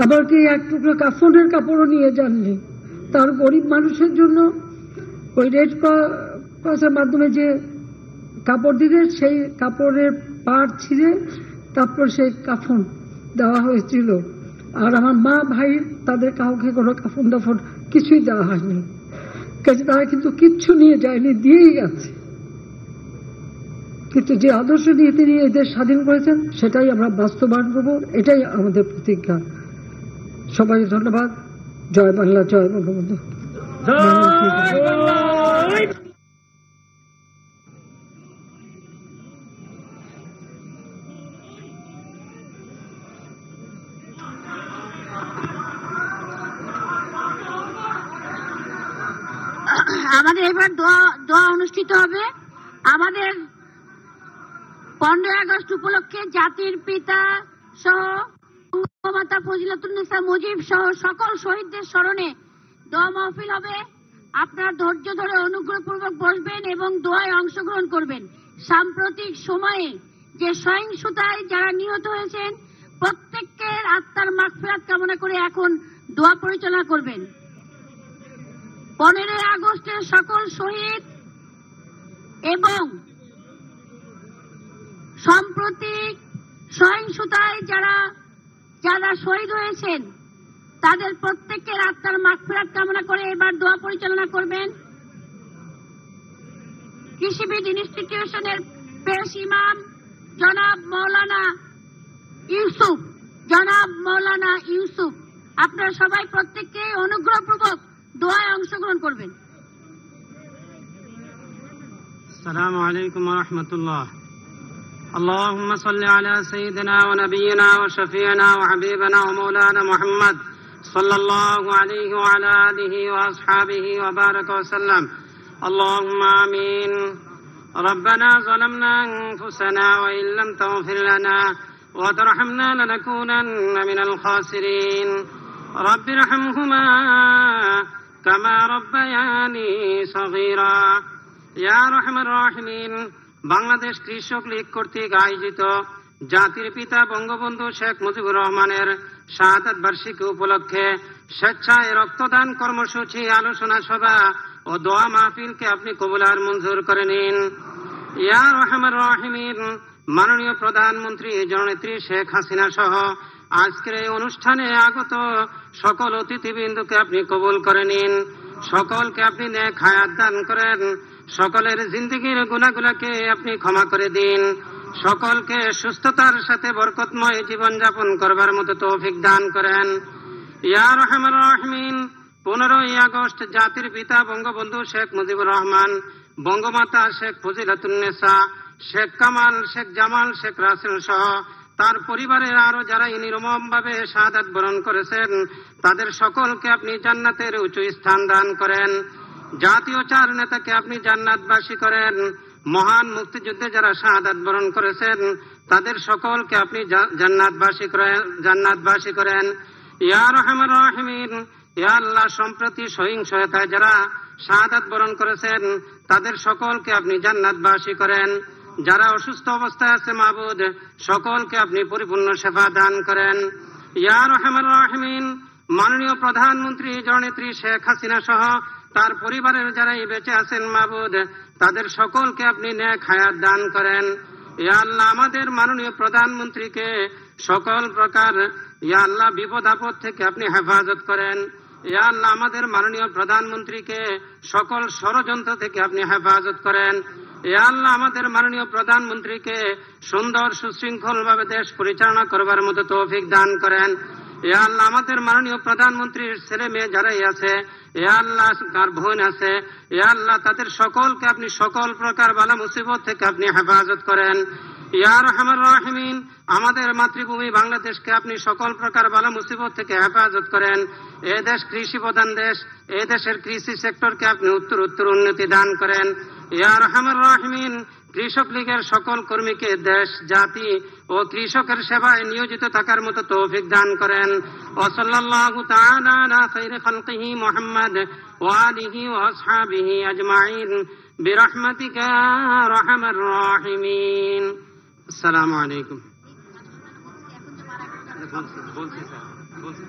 আবার কি এক টুকরো কাফনের কাপড়ও নিয়ে যাননি। তার গরিব মানুষের জন্য ওই রেড ক্রসের মাধ্যমে যে কাপড় দিলে সেই কাপড়ের পাড় ছিঁড়ে তারপর সেই কাফন দেওয়া হয়েছিল। আর আমার মা ভাই তাদের কাউকে কোনো কাফন দাফন কিছুই দেওয়া হয়নি। কাজে তারা কিন্তু কিচ্ছু নিয়ে যায়নি, দিয়েই গেছে। কিন্তু যে আদর্শ নিয়ে তিনি এই দেশ স্বাধীন করেছেন সেটাই আমরা বাস্তবায়ন করব, এটাই আমাদের প্রতিজ্ঞা। সবাই ধন্যবাদ। জয় বাংলা, জয় বঙ্গবন্ধু। আমাদের এবার দোয়া অনুষ্ঠিত হবে। আমাদের 15 আগস্ট উপলক্ষে জাতির পিতা সহ বঙ্গমাতা ফজিলাতুন্নেসা মুজিব সহ সকল শহীদদের স্মরণে দোয়া মাহফিল হবে। আপনারা ধৈর্য ধরে অনুগ্রহপূর্বক বসবেন এবং দোয়ায় অংশগ্রহণ করবেন। সাম্প্রতিক সময়ে যে সহিংসতায় যারা নিহত হয়েছেন প্রত্যেকের আত্মার মাগফিরাত কামনা করে এখন দোয়া পরিচালনা করবেন। 15 আগস্টের সকল শহীদ এবং সাম্প্রতিক সহিংসতায় যারা শহীদ হয়েছেন তাদের প্রত্যেকের আত্মার মাগফিরাত কামনা করে এবার দোয়া পরিচালনা করবেন। কৃষিবিদ ইনস্টিটিউশনের পেশ ইমাম জনাব মৌলানা ইউসুফ, আপনারা সবাই প্রত্যেককে অনুগ্রহপূর্বক দোয়ায় অংশগ্রহণ করবেন। আসসালামু আলাইকুম ওয়া রাহমাতুল্লাহ। اللهم صل على سيدنا ونبينا وشفيعنا وحبيبنا ومولانا محمد صلى الله عليه وعلى آله وأصحابه وبارك وسلم. اللهم آمين. ربنا ظلمنا أنفسنا وإن لم تغفر لنا وترحمنا لنكونن من الخاسرين. رب ارحمهما كما ربياني صغيرا. يا أرحم الراحمين. বাংলাদেশ কৃষক লীগ কর্তৃক আয়োজিত জাতির পিতা বঙ্গবন্ধু শেখ মুজিবুর রহমানের শাহাদাত বার্ষিকী উপলক্ষে স্বেচ্ছায় রক্তদান কর্মসূচি, আলোচনা সভা ও দোয়া মাহফিলকে আপনি কবুল আর মঞ্জুর করে নিন। ইয়া রহমান রাহিমিন। মাননীয় প্রধানমন্ত্রী জননেত্রী শেখ হাসিনা সহ আজকের এই অনুষ্ঠানে আগত সকল অতিথিবৃন্দকে আপনি কবুল করে নিন। সকলকে আপনি নেক হায়াত দান করেন। সকলের জিন্দেগির গুনাহগুলোকে আপনি ক্ষমা করে দিন। সকলকে সুস্থতার সাথে বরকতময় জীবন যাপন করবার মতো তৌফিক দান করেন। ইয়া রহমান রাহিমিন। 15ই আগস্ট জাতির পিতা বঙ্গবন্ধু শেখ মুজিবুর রহমান, বঙ্গমাতা শেখ ফজিলাতুন্নেসা, শেখ কামাল, শেখ জামাল, শেখ রাসেল সহ তার পরিবারের আরো যারা নির্মমভাবে শাহাদাত বরণ করেছেন তাদের সকলকে আপনি জান্নাতের উঁচু স্থান দান করেন। জাতীয় 4 নেতাকে আপনি জান্নাতবাসী করেন। মহান মুক্তিযুদ্ধে যারা শাহাদাত বরণ করেছেন তাদের সকলকে আপনি জান্নাতবাসী করেন। ইয়া রহমান রহিমিন, ইয়া আল্লাহ, সম্প্রতি সহিংসতায় যারা শাহাদাত বরণ করেছেন তাদের সকলকে আপনি জান্নাতবাসী করেন। যারা অসুস্থ অবস্থায় আছে মাবুদ, সকলকে আপনি পরিপূর্ণ সেবা দান করেন। ইয়া রহমান রহিমিন, মাননীয় প্রধানমন্ত্রী জননেত্রী শেখ হাসিনা সহ তার পরিবারের যারাই বেঁচে আছেন মাবুদ, তাদের সকলকে আপনি নেক হায়াত দান করেন। ইয়া আল্লাহ, আমাদের মাননীয় প্রধানমন্ত্রীকে সকল প্রকার ইয়া আল্লাহ বিপদ আপদ থেকে আপনি হেফাজত করেন। ইয়া আল্লাহ, আমাদের মাননীয় প্রধানমন্ত্রীকে সকল ষড়যন্ত্র থেকে আপনি হেফাজত করেন। ইয়া আল্লাহ, আমাদের মাননীয় প্রধানমন্ত্রীকে সুন্দর সুশৃঙ্খল ভাবে দেশ পরিচালনা করবার মতো তৌফিক দান করেন। ইয়া আল্লাহ, আমাদের মাননীয় প্রধানমন্ত্রীর ছেলে মেয়ে যারাই আছে, ইয়া আল্লাহ তার বোন আছে, ইয়া আল্লাহ তাদের সকলকে আপনি সকল প্রকার বালা মুসিবত থেকে আপনি হেফাজত করেন। ইয়া রহমান রহিমিন, আমাদের মাতৃভূমি বাংলাদেশকে আপনি সকল প্রকার বালা মুসিবত থেকে হেফাজত করেন। এ দেশ কৃষি প্রধান দেশ, এ দেশের কৃষি সেক্টরকে আপনি উত্তর উন্নতি দান করেন। ইয়া রহমান রহিমিন, কৃষক লীগের সকল কর্মীকে দেশ, জাতি ও কৃষকের সেবায় নিয়োজিত থাকার মতো তৌফিক দান করেন। ওয়া সাল্লাল্লাহু তাআলা আলা খায়রি খালকিহি মুহাম্মদ ওয়া আলিহি ওয়া আসহাবিহি আজমাইন বিরহমাতিকা ইয়া আরহামার রাহিমিন। আসসালামু আলাইকুম। বলছি স্যার, বলছি।